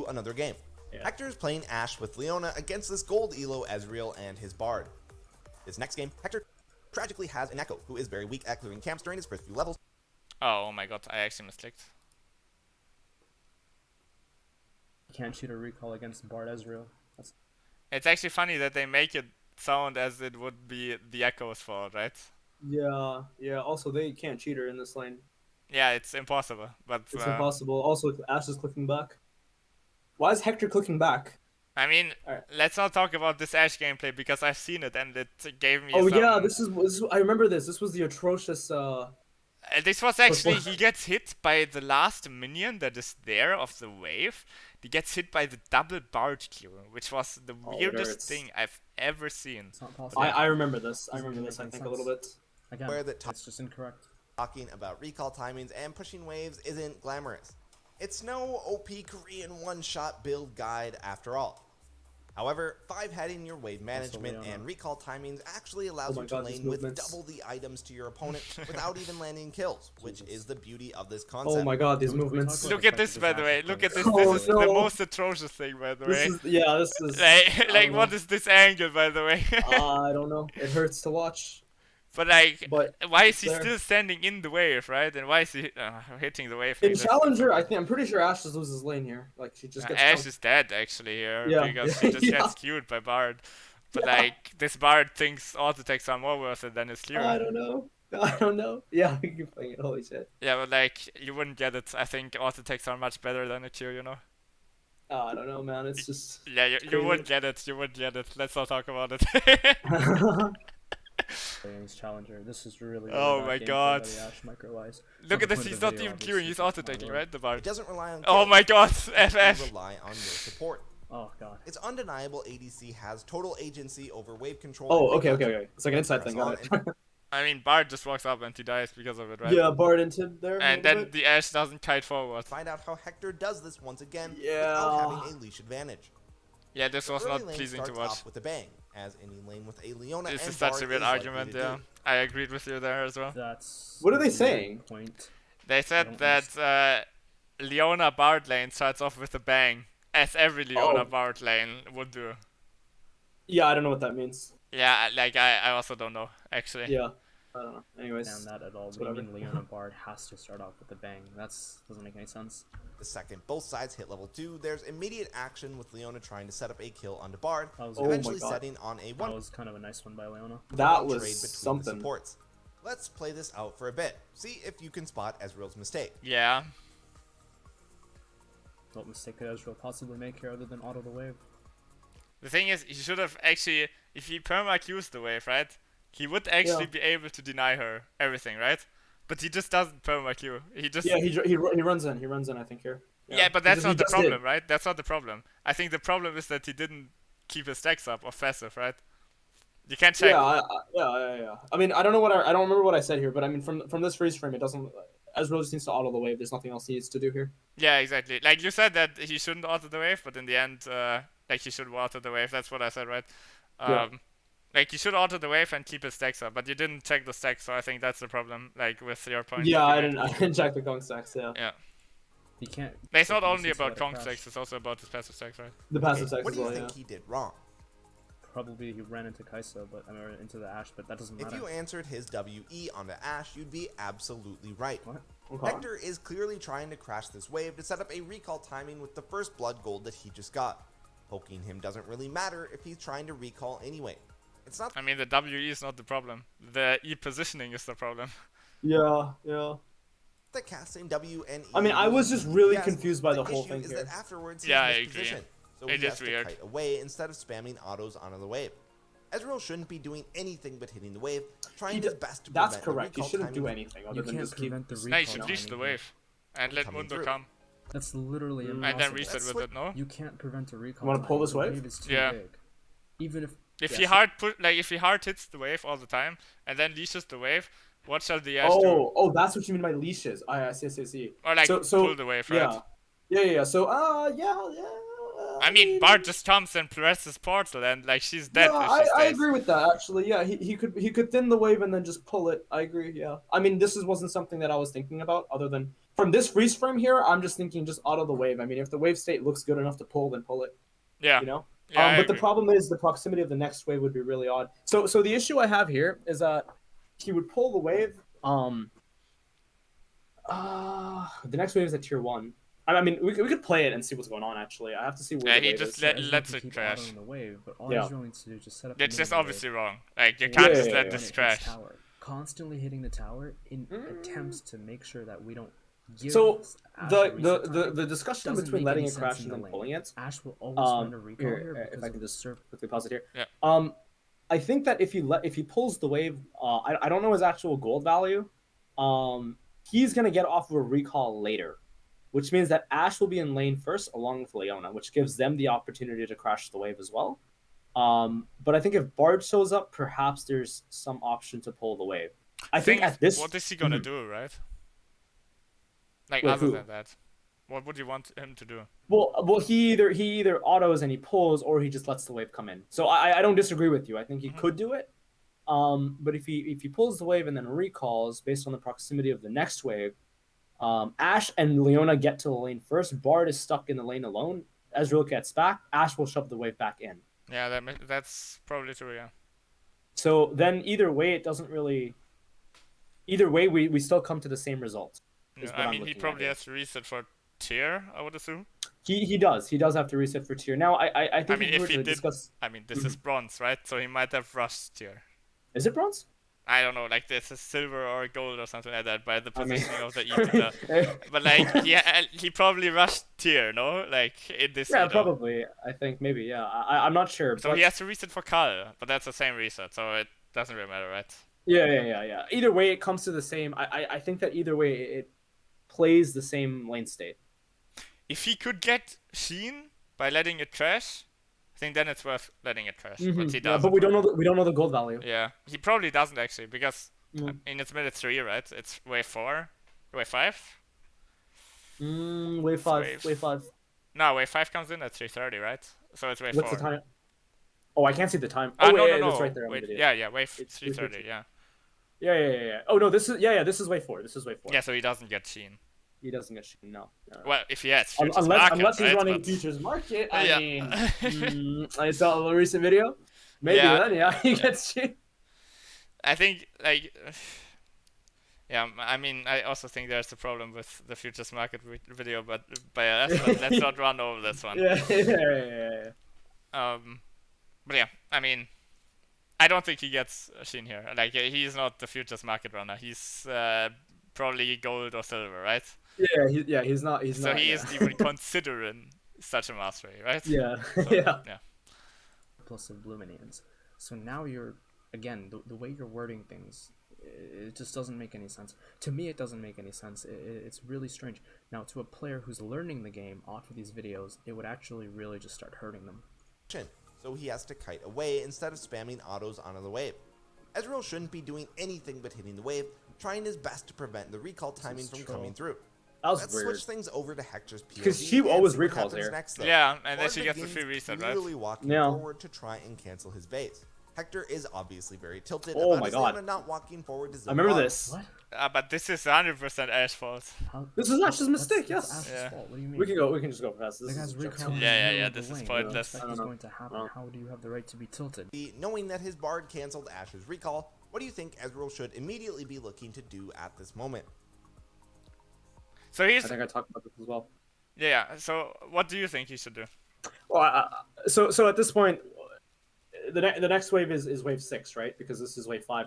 another game. Yeah. Hector is playing Ashe with Leona against this gold elo Ezreal and his Bard. This next game, Hector tragically has an Echo, who is very weak at clearing camps during his first few levels. Oh my god, I actually misclicked. You can't cheat or recall against Bard Ezreal. That's It's actually funny that they make it sound as it would be the Echo's fault, right? Yeah. Yeah. Also, they can't cheater in this lane. Yeah, it's impossible, but It's impossible. Also, Ash is clicking back. Why is Hector clicking back? I mean, Alright. let's not talk about this Ashe gameplay because I've seen it and it gave me Oh some... yeah, this is. I remember this. This was the atrocious. This was actually, he gets hit by the last minion that is there of the wave. He gets hit by the double Bard Q, which was the Oh, it weirdest hurts. thing I've ever seen. it's not possible. I remember this. I Doesn't remember make this. I any think a little sense. bit. Again, Where that it's just incorrect. Talking about recall timings and pushing waves isn't glamorous. It's no OP Korean one-shot build guide after all. However, 5-heading your wave management Leona. and recall timings actually allows Oh my you to God, these lane with movements. double the items to your opponent without even landing kills, which is the beauty of this concept. Oh my god, these Can we movements. talk Look about at this, by the way. Look at this. Oh, This is the no. most atrocious thing, by the This way. is this is. Like don't what know. is this angle, by the way? I don't know. It hurts to watch. But like, But why is it's he there. still standing in the wave, right? And why is he hitting the wave? In Like this? Challenger, I'm pretty sure Ash just loses lane here. Like she just gets. Ashe dunked. is dead actually here Yeah, because she just yeah. gets queued by Bard. But Yeah. like this Bard thinks auto attacks are more worth it than his Q. I don't know. I don't know. Yeah, we keep playing it. Holy shit. Yeah, but like you wouldn't get it. I think auto attacks are much better than a Q, you know. I don't know, man. It's just. Yeah, you crazy. would get it. You would get it. Let's not talk about it. Against Challenger. This is really. Oh bad my gameplay God. by the Ash micro wise. Look at the this. point He's of the not video, even obviously, queuing. He's but auto my attacking, lord. right? The Bard. It doesn't rely on Oh kills, my God. it FF. rely on your support. Oh god. It's undeniable ADC has total agency over wave control. Oh, and okay, recall. okay, okay. It's like an inside thing. Got it. I mean, Bard just walks up and he dies because of it, right? Yeah, Bard into there. And a then little bit. the Ashe doesn't kite forward. Find out how Hector does this once again Yeah. without having a leash advantage. Yeah, this was Early not lane pleasing to starts watch. off with a bang, as any lane with a Leona This and is such Bard a weird is likely argument, to yeah. do. I agreed with you there as well. That's. What are they a weird saying? Point. They I said don't that Leona Bard lane starts off with a bang, as every Leona Oh. Bard lane would do. Yeah, I don't know what that means. Yeah, like I also don't know, actually. Yeah. I don't know. Anyways, understand that at all. it's What do you whatever. mean Leona Bard has to start off with a bang? Doesn't make any sense. The second both sides hit level 2, there's immediate action with Leona trying to set up a kill onto Bard, That was, Oh my eventually God. setting on a that 1 was kind of a nice one by Leona. That trade was between the something. supports. Let's play this out for a bit. See if you can spot Ezreal's mistake. Yeah. What mistake could Ezreal possibly make here other than auto the wave? The thing is, he should have actually, if he perma-Qs the wave, right? He would actually Yeah. be able to deny her everything, right? But he just doesn't perma-Q. He just... Yeah, he runs in. He runs in, I think, here. Yeah, but He that's just- he not the just did. problem, right? That's not the problem. I think the problem is that he didn't keep his stacks up or passive, right? You can't check. Yeah. I mean, I don't know I don't remember what I said here, but I mean, from this freeze frame, it doesn't. Ezreal just needs to auto the wave. There's nothing else he needs to do here. Yeah, exactly. Like you said that he shouldn't auto the wave, but in the end, like he should auto the wave. That's what I said, right? Yeah. Like you should auto the wave and keep his stacks up, but you didn't check the stacks, so I think that's the problem. Like with your point. Yeah, that I you made. didn't check the Kong stacks. Yeah, Yeah. He can't. It's not he only needs to about let it Kong crash. stacks; it's also about his passive stacks, right? the passive stacks What as do you well. think Yeah. he did wrong? Probably he ran into Kai'Sa, but I mean into the Ashe, but that doesn't If matter. you answered his WE onto Ashe, you'd be absolutely right. What? Okay. Hector is clearly trying to crash this wave to set up a recall timing with the first blood gold that he just got. Poking him doesn't really matter if he's trying to recall anyway. It's not I mean, the WE is not the problem. The E positioning is the problem. Yeah. that casting W and E. I mean, I was just really Yes, confused by the whole issue thing is here. that afterwards he's Yeah, I agree. mispositioned, so It he is has to weird. kite away instead of spamming autos onto the wave. Ezreal shouldn't be doing anything but hitting the wave, trying his best to That's prevent the correct. He recall shouldn't do timing. anything other You than can't just keep. prevent the recall. Now you should leash the timing. wave and let Coming Mundo through. come, That's literally And impossible. and then reset That's with what- it. No. You can't prevent a recall. You wanna pull timing. this The wave? wave is too Yeah. big. Even if If yes, he hard hits the wave all the time and then leashes the wave, what shall the Ashe do? Oh, that's what you mean by leashes. I see. Or like so, pull the wave, right? Yeah. So, yeah. I mean, Bart just comes and presses portal, and like she's dead Yeah, if she I stays. agree with that actually. Yeah, he could thin the wave and then just pull it. I agree. Yeah. I mean, wasn't something that I was thinking about. Other than from this freeze frame here, I'm just thinking just auto the wave. I mean, if the wave state looks good enough to pull, then pull it. Yeah. You know. Yeah, I But the agree. problem is the proximity of the next wave would be really odd. So the issue I have here is that he would pull the wave. The next wave is at tier 1. I mean, we could play it and see what's going on. Actually, I have to see where Yeah, the he wave just is. let- Ezreal lets can it keep crash. autoing the wave, but all Yeah. Ezreal needs to do is just set up. It's a just minion obviously wave. wrong. Like you When can't Yeah, just yeah, let yeah. this it hits crash. tower, constantly hitting the tower in attempts to make sure that we don't. Give So Ashe the a reset the time. the discussion Doesn't between make letting any it sense crash in and the then lane. pulling it. Ashe will always run a recall here Here, because if I of can the just surf. quickly pause it here. Yeah. I think that if he pulls the wave, I don't know his actual gold value. He's gonna get off of a recall later, which means that Ashe will be in lane first along with Leona, which gives them the opportunity to crash the wave as well. But I think if Bard shows up, perhaps there's some option to pull the wave. I think Thing is, at this. what is he gonna Mhm. do, right? Like Wait, other who? than that, what would you want him to do? Well, he either autos and he pulls, or he just lets the wave come in. So I don't disagree with you. I think he could do it. But if he pulls the wave and then recalls based on the proximity of the next wave, Ashe and Leona get to the lane first. Bard is stuck in the lane alone. Ezreal gets back. Ashe will shove the wave back in. Yeah, that's probably true. Yeah. So then either way, it doesn't really. Either way, we still come to the same result. is what I I'm mean, he looking at probably here. has to reset for tier, I would assume. He does have to reset for tier. Now I think I mean, if we if were he to did- discuss, I mean, this is bronze, right? So he might have rushed tier. is it bronze? I don't know, like this is silver or gold or something like that by the I mean- positioning of the E to the. But like, he probably rushed tier, no? Like in this. Yeah, you know. probably. I think maybe. Yeah, I'm not sure. So but he has to reset for Kal, but that's the same reset, so it doesn't really matter, right? yeah. Either way, it comes to the same. I think that either way, it plays the same lane state. If he could get Sheen by letting it crash, I think then it's worth letting it crash. But he Mhm. Yeah, doesn't. but we don't know the gold value. Yeah, he probably doesn't actually because Mm. in it's minute 3, right? It's wave 4, wave 5. Wave 5. Wave. Wave 5. No, wave 5 comes in at 3:30, right? So it's wave What's 4. the time? Oh, I can't see the time. Ah, Oh, no, yeah, no, that's right there. on the Wait, video. yeah, wave It's 3:30, 3:30. yeah. Yeah. Oh no, this is wave 4. This is wave 4. Yeah, so he doesn't get Sheen. He doesn't get shit. No. Well, if he has futures Unless market, he's right? running But- futures market. I Yeah. mean, I saw a recent video. Maybe Yeah. then, yeah, he gets shit. I think like. Yeah, I mean, I also think there's a problem with the futures market video, but let's not run over this one. Yeah. But yeah, I mean, I don't think he gets Sheen here. Like, he's not the futures market runner. He's probably gold or silver, right? Yeah, he's not. He's So not. he Yeah. isn't even considering such a mastery, right? Yeah. So, Yeah. yeah. Plus of Bluminians. So now you're, again, the way you're wording things, it just doesn't make any sense. To me, it doesn't make any sense. It's really strange. Now, to a player who's learning the game off of these videos, it would actually really just start hurting them. So he has to kite away instead of spamming autos onto the wave. Ezreal shouldn't be doing anything but hitting the wave, trying his best to prevent the recall timing from coming through. That was Let's weird. switch things over to Hector's POV. Because she and always see what recalls happens here. next, though. Yeah, and then Bard she gets the begins free reset, right? clearly walking Yeah. forward to try and cancel his base. Hector is obviously very tilted Oh about my his God. aim and not walking forward to I remember Bard. this. What? But this is 100% Ash fault. How, This is Ash's mistake. that's Yes. Ash's Yeah. fault. What do you mean? We can just go past this. The Is guy's a joke. recalling Yeah, in the yeah, middle yeah, of the this is lane. pointless. What I do you don't expect is know. going to happen? How do you have the right to be tilted? Knowing that his Bard canceled Ash's recall, what do you think Ezreal should immediately be looking to do at this moment? So I he's think I talked about this as well. yeah. So what do you think he should do? Well, so at this point, the next wave is wave 6, right? Because this is wave 5.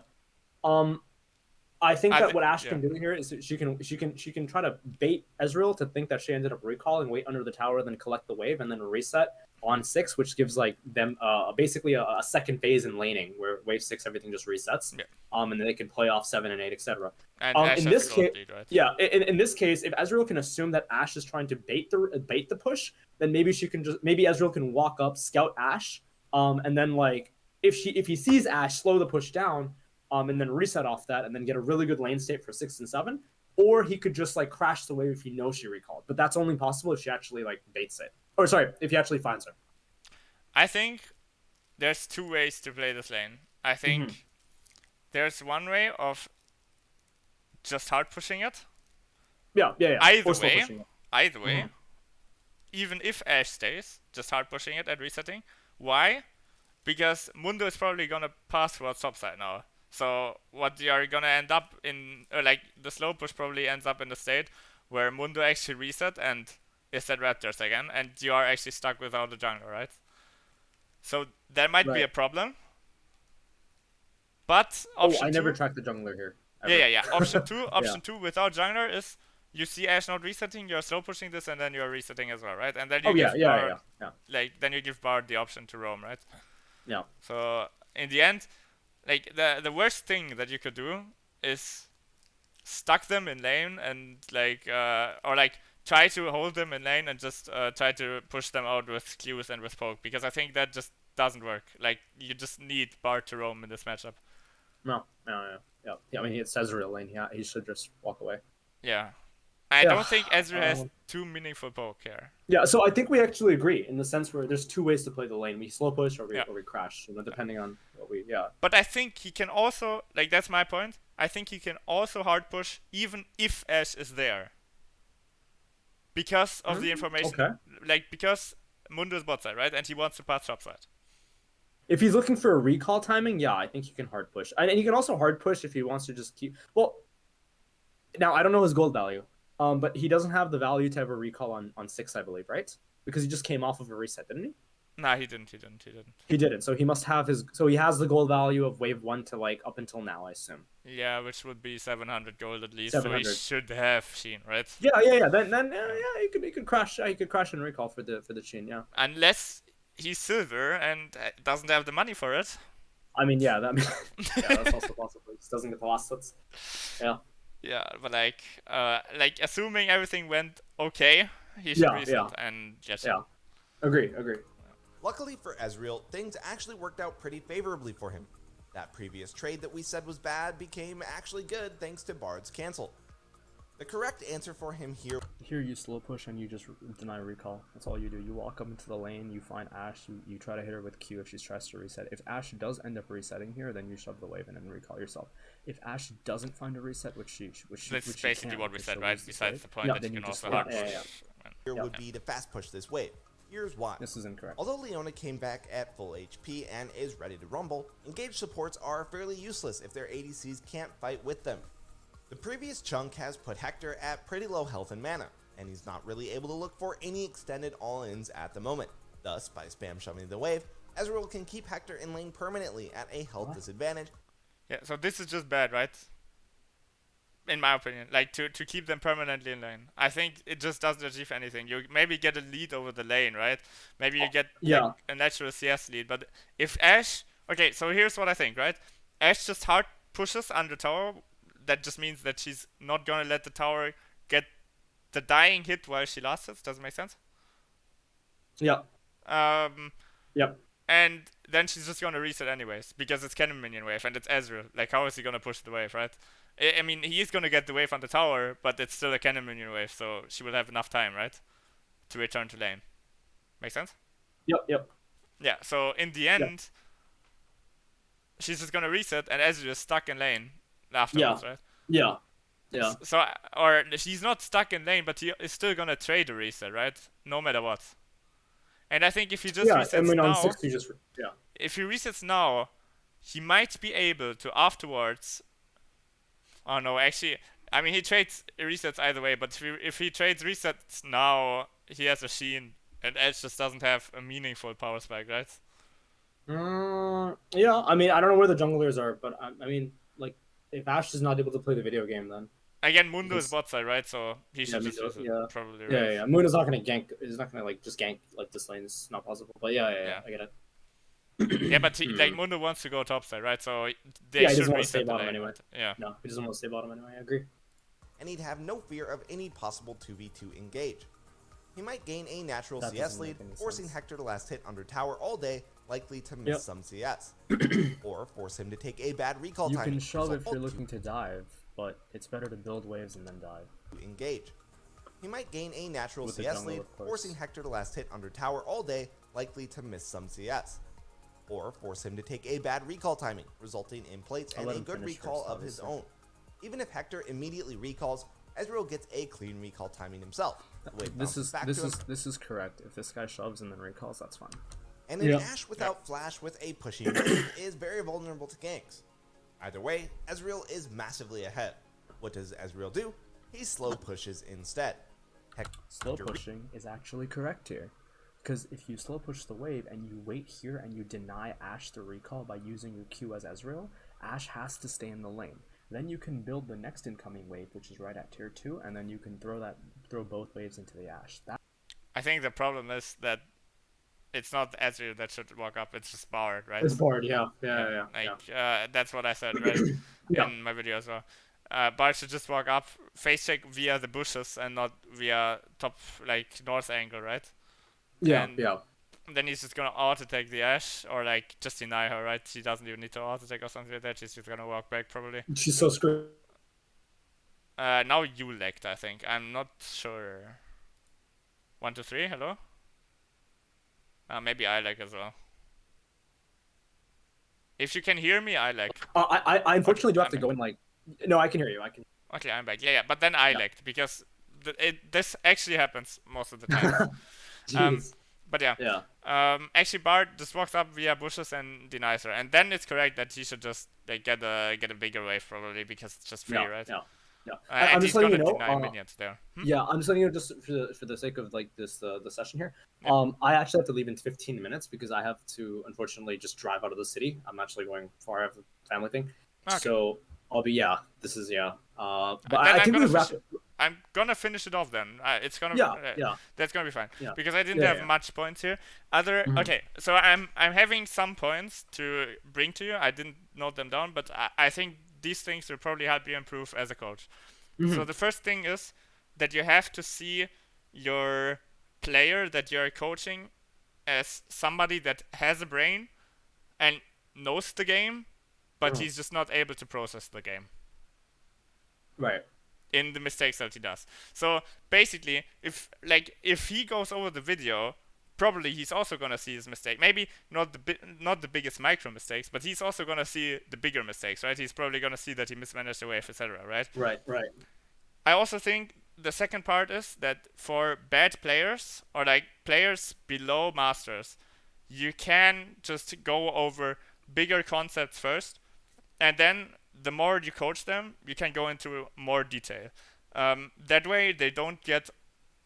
I think that what Ash can do here is she can try to bait Ezreal to think that she ended up recalling, wait under the tower, then collect the wave, and then reset on 6, which gives like them basically a second phase in laning where wave 6 everything just resets. Yeah. And then they can play off 7 and 8, etc. And Ash In has this the gold case, lead, right? yeah, in this case, if Ezreal can assume that Ash is trying to bait the push, then maybe Ezreal can walk up, scout Ash, and then like if he sees Ash, slow the push down, and then reset off that, and then get a really good lane state for 6 and 7. Or he could just like crash the wave if he knows she recalled, but that's only possible if she actually like baits it. Or sorry, if he actually finds her. I think there's two ways to play this lane. I think Mhm. there's one way of just hard pushing it. Yeah. Either Or slow way, pushing it. Either way, even if Ash stays, just hard pushing it and resetting. Why? Because Mundo is probably gonna pass towards topside now. So what you're gonna end up in, like the slow push probably ends up in the state where Mundo actually reset and is at Raptors again, and you are actually stuck without a jungler, right? So there might be Right. a problem. But Oh, option I never two, tracked the jungler here. Ever. yeah. Option two without jungler is you see Ash not resetting, you're slow pushing this, and then you're resetting as well, right? And then you Oh yeah, give yeah, Bard, yeah, yeah, like then you give Bard the option to roam, right? yeah. So in the end, like the worst thing that you could do is stuck them in lane and like or like try to hold them in lane and just try to push them out with Qs and with poke, because I think that just doesn't work. Like you just need Bard to roam in this matchup. No. Yeah. I mean, it's Ezreal lane. Yeah, he should just walk away. Yeah. I Yeah. don't think Ezreal has too meaningful poke here. Yeah, so I think we actually agree in the sense where there's two ways to play the lane. We slow push or we crash, depending on what we But I think he can also, like that's my point, I think he can also hard push even if Ash is there. Because of the information. Okay. Like because Mundo is bot side, right? And he wants to pass top side. If he's looking for a recall timing, yeah, I think he can hard push. And he can also hard push if he wants to just keep. Well, now I don't know his gold value, but he doesn't have the value to have a recall on 6, I believe, right? Because he just came off of a reset, didn't he? Nah, he didn't. He didn't. So he must have his. So he has the gold value of wave 1 to like up until now, I assume. Yeah, which would be 700 gold at least. 700. So he should have Sheen, right? Yeah. Then he could crash. He could crash and recall for the chin. Yeah. Unless he's silver and doesn't have the money for it. I mean, yeah, that's also possible. He just doesn't get the last hits. Yeah. Yeah, but like assuming everything went okay, he should reset and just. Yeah. Agree. Luckily for Ezreal, things actually worked out pretty favorably for him. That previous trade that we said was bad became actually good thanks to Bard's cancel. The correct answer for him here you slow push and you just deny recall. That's all you do. You walk up into the lane, you find Ash, you try to hit her with Q if she tries to reset. If Ash does end up resetting here, then you shove the wave in and recall yourself. If Ash doesn't find a reset, which That's basically what we said, right? Besides the point yeah, that you then can you just also hard push. yeah. would be to fast push this wave. Here's why. This is incorrect. Although Leona came back at full HP and is ready to rumble, engaged supports are fairly useless if their ADCs can't fight with them. The previous chunk has put Hector at pretty low health and mana, and he's not really able to look for any extended all-ins at the moment. Thus, by spam shoving the wave, Ezreal can keep Hector in lane permanently at a health disadvantage. Yeah, so this is just bad, right? In my opinion, like to keep them permanently in lane. I think it just doesn't achieve anything. You maybe get a lead over the lane, right? Maybe you get like a natural CS lead, but if Ashe, okay, so here's what I think, right? Ashe just hard pushes under tower. That just means that she's not gonna let the tower get the dying hit while she lasts it. Does it make sense? Yeah. Yep. And then she's just gonna reset anyways because it's cannon minion wave and it's Ezreal. Like, how is he gonna push the wave, right? I mean, he is gonna get the wave on the tower, but it's still a cannon minion wave, so she will have enough time, right, to return to lane. Make sense? Yep. Yeah. So in the end, she's just gonna reset, and Ezreal is stuck in lane afterwards, right? Yeah. So, or she's not stuck in lane, but he is still gonna trade a reset, right? No matter what. And I think if he just resets now, on 6 you just if he resets now, he might be able to afterwards. Oh no, actually, I mean he trades resets either way, but if he trades resets now, he has a Sheen, and Edge just doesn't have a meaningful power spike, right? Yeah, I mean I don't know where the junglers are, but I mean like if Ashe is not able to play the video game, then again Mundo is bot side, right? So he should just use it, probably. Right? Yeah. Moon is not gonna gank. He's not gonna like just gank like this lane. It's not possible. But yeah. I get it. Yeah, but like Mundo wants to go top side, right? So they he should doesn't want to stay reset the bottom lane. anyway. Yeah. No, he doesn't want to stay bottom anyway. I agree. And he'd have no fear of any possible 2v2 engage. He might gain a natural That CS doesn't lead, make any forcing sense. Hector to last hit under tower all day, likely to miss some CS. Or force him to take a bad recall You timing. can shove if result you're of looking to dive, but it's better to build waves and then dive. to engage. He might gain a natural With the CS jungle, lead, of course. forcing Hector to last hit under tower all day, likely to miss some CS. Or force him to take a bad recall timing, resulting in plates I'll and let a him good finish recall first, of his obviously. own. Even if Hector immediately recalls, Ezreal gets a clean recall timing himself. The wave bounces back to him, This is correct. If this guy shoves and then recalls, that's fine. and an Ashe without flash with a pushing wave is very vulnerable to ganks. Either way, Ezreal is massively ahead. What does Ezreal do? He slow pushes instead. Slow pushing is actually correct here. Because if you slow push the wave and you wait here and you deny Ashe the recall by using your Q as Ezreal, Ashe has to stay in the lane. Then you can build the next incoming wave, which is right at tier 2, and then you can throw both waves into the Ashe. I think the problem is that it's not Ezreal that should walk up, it's just Bard, right? It's bored. Yeah. That's what I said, right? In my video as well. Bard should just walk up, face check via the bushes and not via top, like, north angle, right? And then he's just gonna auto take the Ashe, or like just deny her, right? She doesn't even need to auto take or something like that. She's just gonna walk back probably. She's so screwed. Now you lagged, I think. I'm not sure. 1, 2, 3. Hello. Maybe I lag as well. If you can hear me, I lag. I unfortunately do have to go in like. No, I can hear you. I can. Okay, I'm back. Yeah, but then I lagged because this actually happens most of the time. Jeez. But yeah. Actually, Bard just walks up via bushes and denies her, and then it's correct that he should just like get a bigger wave probably because it's just free, right? Yeah. And I'm he's just letting gonna you know. deny minions there. Yeah, I'm just letting you know just for the sake of like this the session here. I actually have to leave in 15 minutes because I have to unfortunately just drive out of the city. I'm actually going far. I have a family thing, so I'll be This is But I think we wrap it. I'm gonna finish it off then. It's gonna that's gonna be fine because I didn't have much points here. Okay, so I'm having some points to bring to you. I didn't note them down, but I think these things will probably help you improve as a coach. So the first thing is that you have to see your player that you're coaching as somebody that has a brain and knows the game, but he's just not able to process the game. Right. In the mistakes that he does. So basically, if he goes over the video, probably he's also gonna see his mistake. Maybe not the biggest micro mistakes, but he's also gonna see the bigger mistakes, right? He's probably gonna see that he mismanaged the wave, etc. Right? Right. I also think the second part is that for bad players or like players below masters, you can just go over bigger concepts first, and then the more you coach them, you can go into more detail. That way, they don't get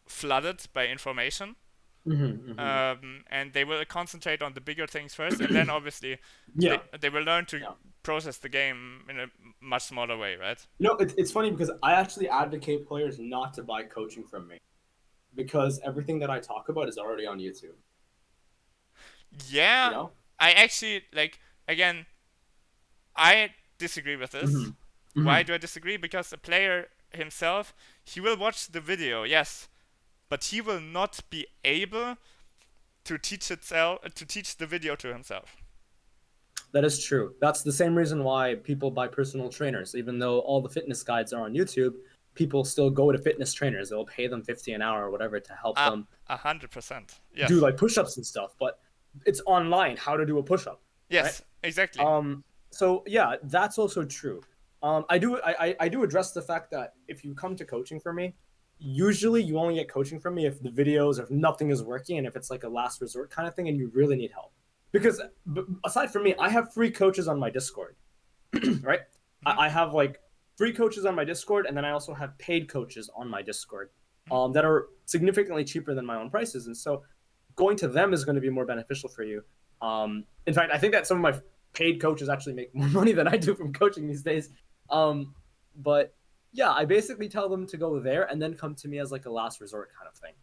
flooded by information, and they will concentrate on the bigger things first, and then obviously Yeah. they will learn to Yeah. process the game in a much smaller way, right? You know, it's funny because I actually advocate players not to buy coaching from me because everything that I talk about is already on YouTube. Yeah, You know? I actually like again. I disagree with this. Why do I disagree? Because the player himself, he will watch the video, yes, but he will not be able to teach the video to himself. That is true. That's the same reason why people buy personal trainers. Even though all the fitness guides are on YouTube, people still go to fitness trainers. They'll pay them 50 an hour or whatever to help them 100%. do Yes. like push-ups and stuff. But it's online how to do a push-up. Yes, exactly. So yeah, that's also true. I do address the fact that if you come to coaching for me, usually you only get coaching from me if the videos, if nothing is working, and if it's like a last resort kind of thing, and you really need help. Because aside from me, I have free coaches on my Discord, right? I have like free coaches on my Discord, and then I also have paid coaches on my Discord, that are significantly cheaper than my own prices, and so going to them is going to be more beneficial for you. In fact, I think that some of my paid coaches actually make more money than I do from coaching these days. But yeah, I basically tell them to go there and then come to me as like a last resort kind of thing.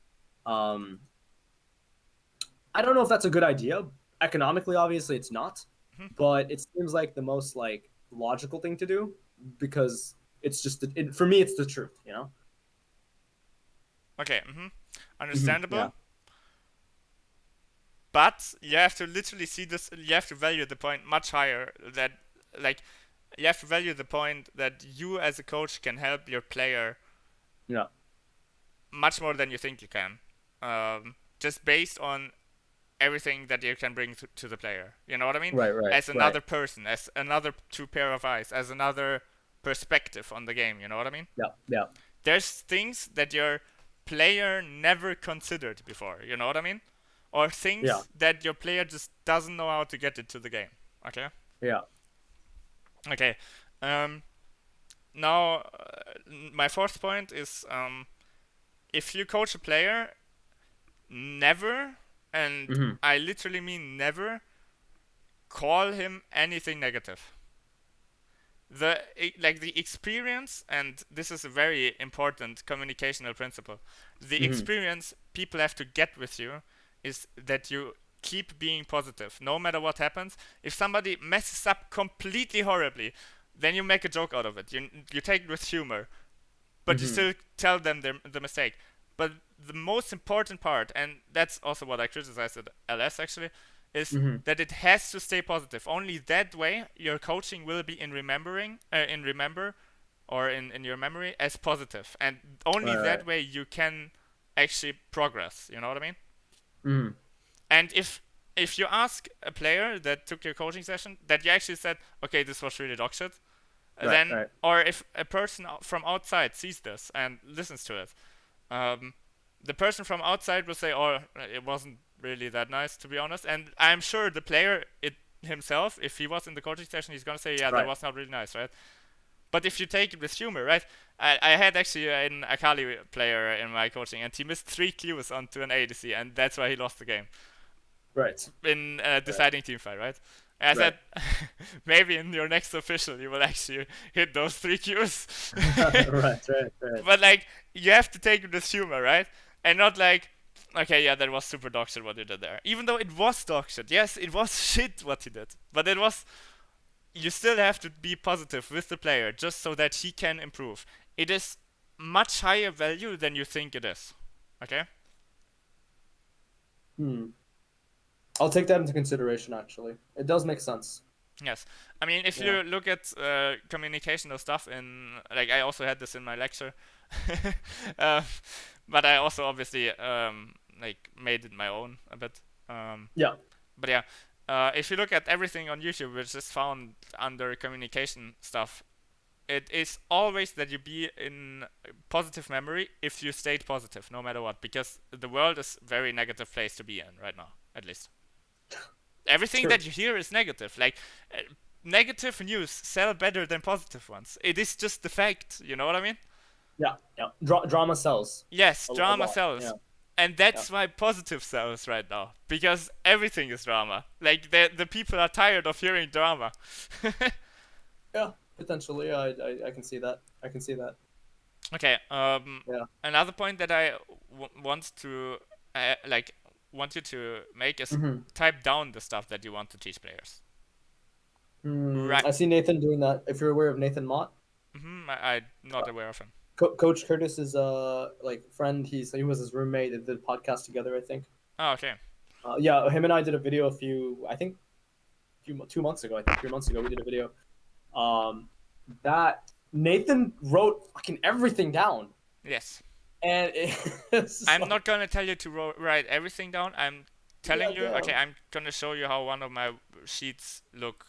I don't know if that's a good idea. Economically, obviously, it's not, but it seems like the most like logical thing to do because it's just for me, it's the truth, you know. Okay. Understandable. Yeah. But you have to literally see this. You have to value the point much higher. That like you have to value the point that you as a coach can help your player. Yeah. Much more than you think you can. Just based on everything that you can bring to the player. You know what I mean? Right. As another person, as another two pair of eyes, as another perspective on the game. You know what I mean? Yeah. There's things that your player never considered before. You know what I mean? Or things that your player just doesn't know how to get into the game. Okay? Yeah. Okay. Now, my fourth point is if you coach a player, never, and I literally mean never, call him anything negative. The experience, and this is a very important communicational principle, the experience people have to get with you is that you keep being positive no matter what happens. If somebody messes up completely horribly, then you make a joke out of it. You take it with humor, but you still tell them the mistake. But the most important part, and that's also what I criticized at LS actually, is that it has to stay positive. Only that way your coaching will be in remember or in your memory as positive, and only that way you can actually progress. You know what I mean? And if you ask a player that took your coaching session that you actually said, okay, this was really dog shit, then or if a person from outside sees this and listens to it, the person from outside will say, oh, it wasn't really that nice, to be honest. And I'm sure the player himself, if he was in the coaching session, he's gonna say, yeah, that was not really nice, right? But if you take it with humor, right? I had actually an Akali player in my coaching, and he missed 3 Qs onto an ADC, and that's why he lost the game. Right. In a deciding team fight, right? And I said, maybe in your next official you will actually hit those 3 Qs. right. But like, you have to take it with humor, right? And not like, okay, yeah, that was super dog shit what you did there. Even though it was dog shit. Yes, it was shit what he did. But it was... You still have to be positive with the player just so that he can improve. It is much higher value than you think it is. Okay? I'll take that into consideration, actually. It does make sense. Yes. I mean, if you look at communicational stuff in... Like, I also had this in my lecture. But I also obviously made it my own a bit. But yeah, if you look at everything on YouTube, which is found under communication stuff, it is always that you be in positive memory if you stayed positive, no matter what, because the world is a very negative place to be in right now, at least. Everything True. that you hear is negative. Like, negative news sell better than positive ones. It is just the fact, you know what I mean? Yeah, yeah. Drama sells Yes, a drama lot. sells. Yeah, And yeah, that's why positive sells right now. Because everything is drama. Like, the people are tired of hearing drama. yeah. Potentially, I can see that. I can see that. Okay, Yeah. another point that I want to, like, want you to make is Mm-hmm. type down the stuff that you want to teach players. Right. I see Nathan doing that. If you're aware of Nathan Mott, I'm not aware of him. Coach Curtis is like friend. He was his roommate. They did a podcast together, I think. Oh, okay. Yeah, him and I did a video I think, 2 months ago. I think 3 months ago we did a video. That Nathan wrote fucking everything down, Yes. and it's I'm like, not gonna tell you to write everything down. I'm telling you. goddamn. Okay, I'm gonna show you how one of my sheets look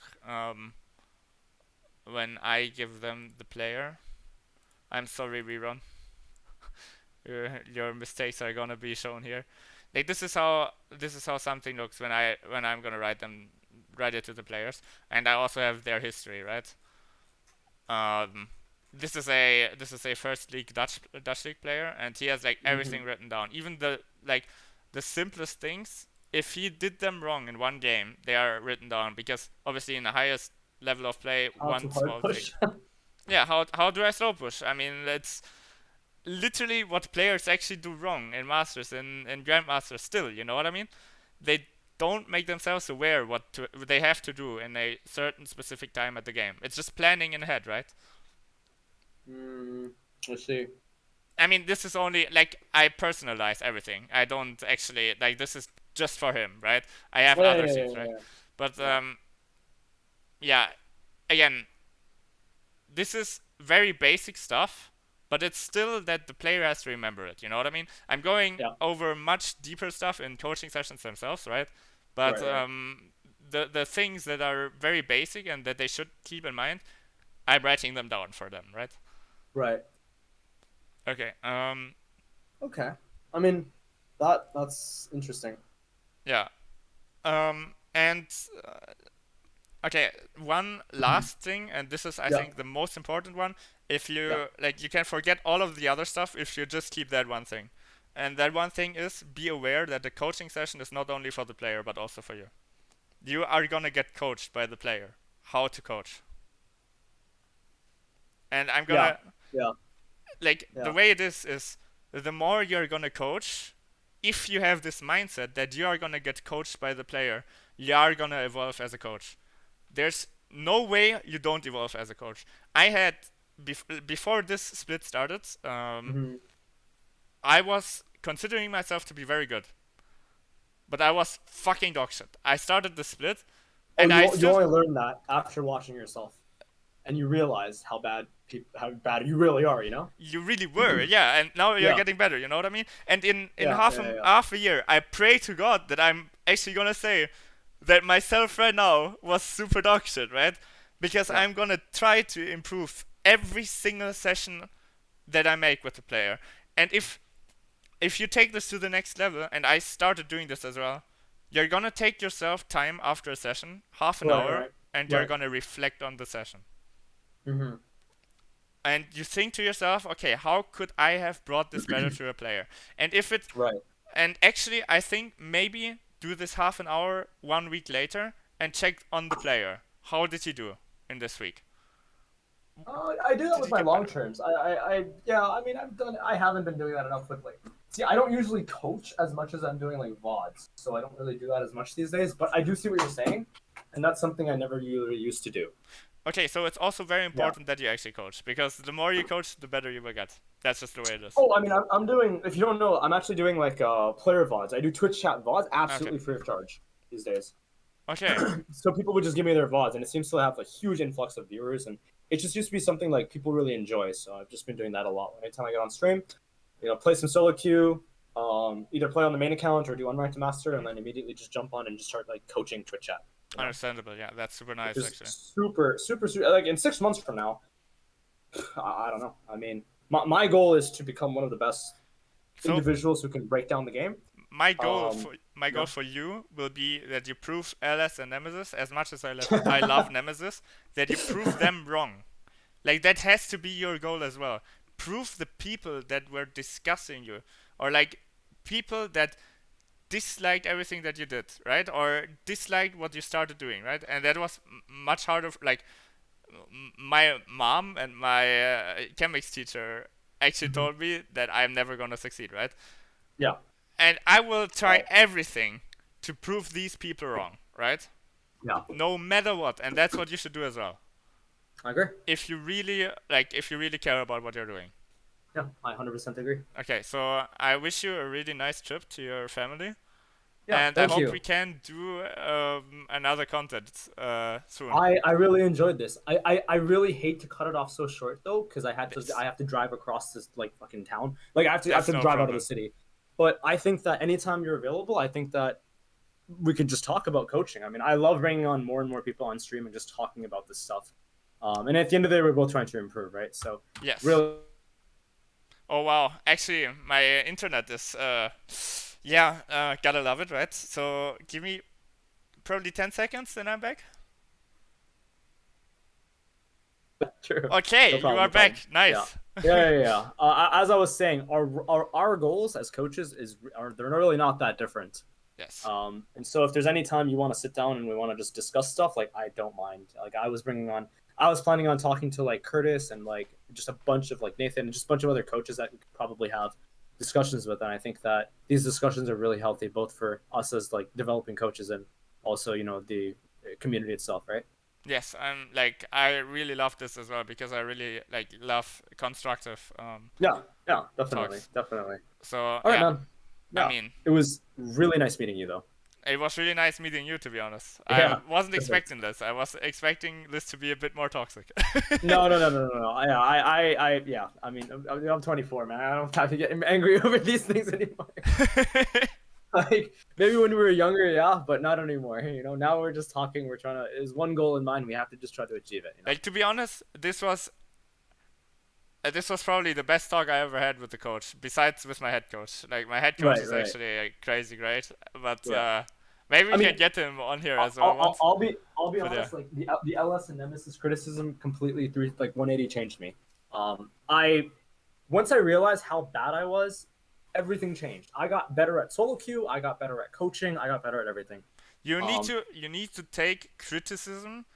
when I give them the player. I'm sorry, rerun. Your mistakes are gonna be shown here. Like, this is how something looks when I'm gonna write it to the players, and I also have their history, right? Um, this is a first league Dutch league player, and he has like Mm-hmm. everything written down, even the simplest things. If he did them wrong in one game, they are written down, because obviously in the highest level of play, How to one hard small thing. push. Yeah, how do I slow push? I mean, it's literally what players actually do wrong in Masters and Grandmasters still, you know what I mean? They don't make themselves aware they have to do in a certain specific time at the game. It's just planning in ahead, right? mm, let's see. I mean, this is only like I personalize everything. I don't actually like this is just for him, right? I have Yeah, other yeah, sheets, yeah, right? yeah, But yeah. yeah, again, this is very basic stuff, but it's still that the player has to remember it. You know what I mean? I'm going Yeah. over much deeper stuff in coaching sessions themselves, right? But Right, right, the things that are very basic and that they should keep in mind, I'm writing them down for them, right? right. Okay. Okay. I mean, that's interesting. Yeah. And okay, one Mhm. last thing, and this is, I Yeah, think, the most important one. If yeah, you like, you can forget all of the other stuff if you just keep that one thing. And that one thing is be aware that the coaching session is not only for the player but also for you. You are gonna get coached by the player how to coach. And I'm yeah, gonna yeah, like the yeah, way it is the more you're gonna coach, if you have this mindset that you are gonna get coached by the player, you are gonna evolve as a coach. There's no way you don't evolve as a coach. I had before this split started, hmm I was considering myself to be very good, but I was fucking dog shit. I started the split, Oh, and I you still only learn that after watching yourself, and you realize how bad you really are. You know? you really were, yeah, and now you're Yeah, getting better. You know what I mean? And in yeah, half yeah, a yeah, half a year, I pray to God that I'm actually gonna say that myself right now was super dog shit, right? Because yeah, I'm gonna try to improve every single session that I make with the player. And if you take this to the next level, and I started doing this as well, you're gonna take yourself time after a session, half an right, hour, right, and you're right. gonna reflect on the session. hmm And you think to yourself, okay, how could I have brought this better to a player? And if it Right. and actually I think maybe do this half an hour 1 week later and check on the player. How did he do in this week? I do that Did with he my get long better? terms. Yeah. I mean, I haven't been doing that enough with like. See, I don't usually coach as much as I'm doing like VODs, so I don't really do that as much these days. But I do see what you're saying, and that's something I never really used to do. Okay, so it's also very Yeah. important that you actually coach, because the more you coach, the better you will get. That's just the way it is. Oh, I mean, I'm doing. If you don't know, I'm actually doing like player VODs. I do Twitch chat VODs Okay. absolutely free of charge these days. Okay. So people would just give me their VODs, and it seems to have a huge influx of viewers, and it just used to be something like people really enjoy. So I've just been doing that a lot. Anytime I get on stream, play some solo queue, either play on the main account or do unranked master, and then immediately just jump on and just start like coaching Twitch chat. Understandable. Yeah, that's super Which nice is actually. super, super, super. Like in 6 months from now, I don't know. I mean, my goal is to become one of the best So individuals who can break down the game. my goal Um, for my yeah. goal for you will be that you prove LS and Nemesis, as much as I love Nemesis, that you prove them wrong. Like that has to be your goal as well. Prove the people that were discussing you, or like people that disliked everything that you did, right? Or disliked what you started doing, right? And that was much harder. Like my mom and my chemics teacher actually Mhm. told me that I'm never gonna succeed, right? Yeah. And I will try Oh, everything to prove these people wrong, right? yeah. No matter what, and that's what you should do as well. I agree. If you really care about what you're doing. Yeah, I 100% agree. Okay, so I wish you a really nice trip to your family, Yeah, and I thank hope you. we can do another content soon. I really enjoyed this. I really hate to cut it off so short though, because Yes, I have to drive across this like fucking town. Like I have that's to no drive out of the problem. city. But I think that anytime you're available, I think that we could just talk about coaching. I mean, I love bringing on more and more people on stream and just talking about this stuff. And at the end of the day, we're both trying to improve, right? So Yes. really, Oh wow, actually, my internet is yeah, gotta love it, right? So give me probably 10 seconds, then I'm back. true. Okay, No you problem. are No problem. back. Yeah. Nice. Yeah. As I was saying, our goals as coaches they're really not that different. Yes. And so if there's any time you want to sit down and we want to just discuss stuff, like I don't mind. Like I was planning on talking to like Curtis and like just a bunch of like Nathan and just a bunch of other coaches that we could probably have discussions with. And I think that these discussions are really healthy, both for us as like developing coaches and also, the community itself, right? Yes, I'm like I really love this as well because I really like love constructive Yeah, definitely, talks. definitely. So All right, yeah, man. I Yeah, mean, it was really nice meeting you, though. it was really nice meeting you. To be honest, I Yeah, wasn't perfect. expecting this. I was expecting this to be a bit more toxic. No. Yeah. I mean, I'm 24, man. I don't have to get angry over these things anymore. Like maybe when we were younger, yeah, but not anymore. Now we're just talking. We're trying to. There's one goal in mind. We have to just try to achieve it. Like to be honest, this was probably the best talk I ever had with the coach, besides with my head coach. Like my head coach Right, is right. actually crazy great, but Yeah. maybe we I can mean, get him on here I'll, as well I'll, once. I'll be I'll be But yeah, honest. Like the LS and Nemesis criticism completely through like 180 changed me. I once I realized how bad I was, everything changed. I got better at solo queue. I got better at coaching. I got better at everything. Um, you need to take criticism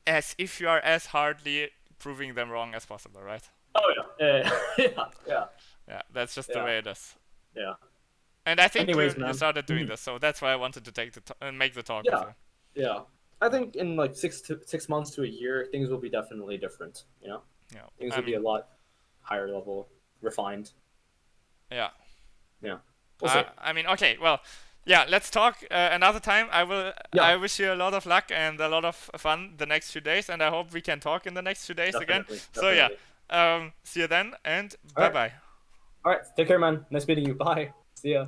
as if you are as hardly proving them wrong as possible, right? oh yeah. Yeah, that's just the Yeah, way it is. yeah. And I think Anyways, you man. started doing Mhm. this, so that's why I wanted to make the talk with Yeah, you. yeah. I think in like 6 months to a year, things will be definitely different. Yeah, Things I will be a mean, lot higher level, refined. yeah. Yeah, we'll see. I mean, okay, well, yeah. Let's talk another time. Yeah, I wish you a lot of luck and a lot of fun the next few days, and I hope we can talk in the next few days again. definitely, So yeah, definitely. see you then, and All bye right, bye. all right. Take care, man. Nice meeting you. Bye. See ya.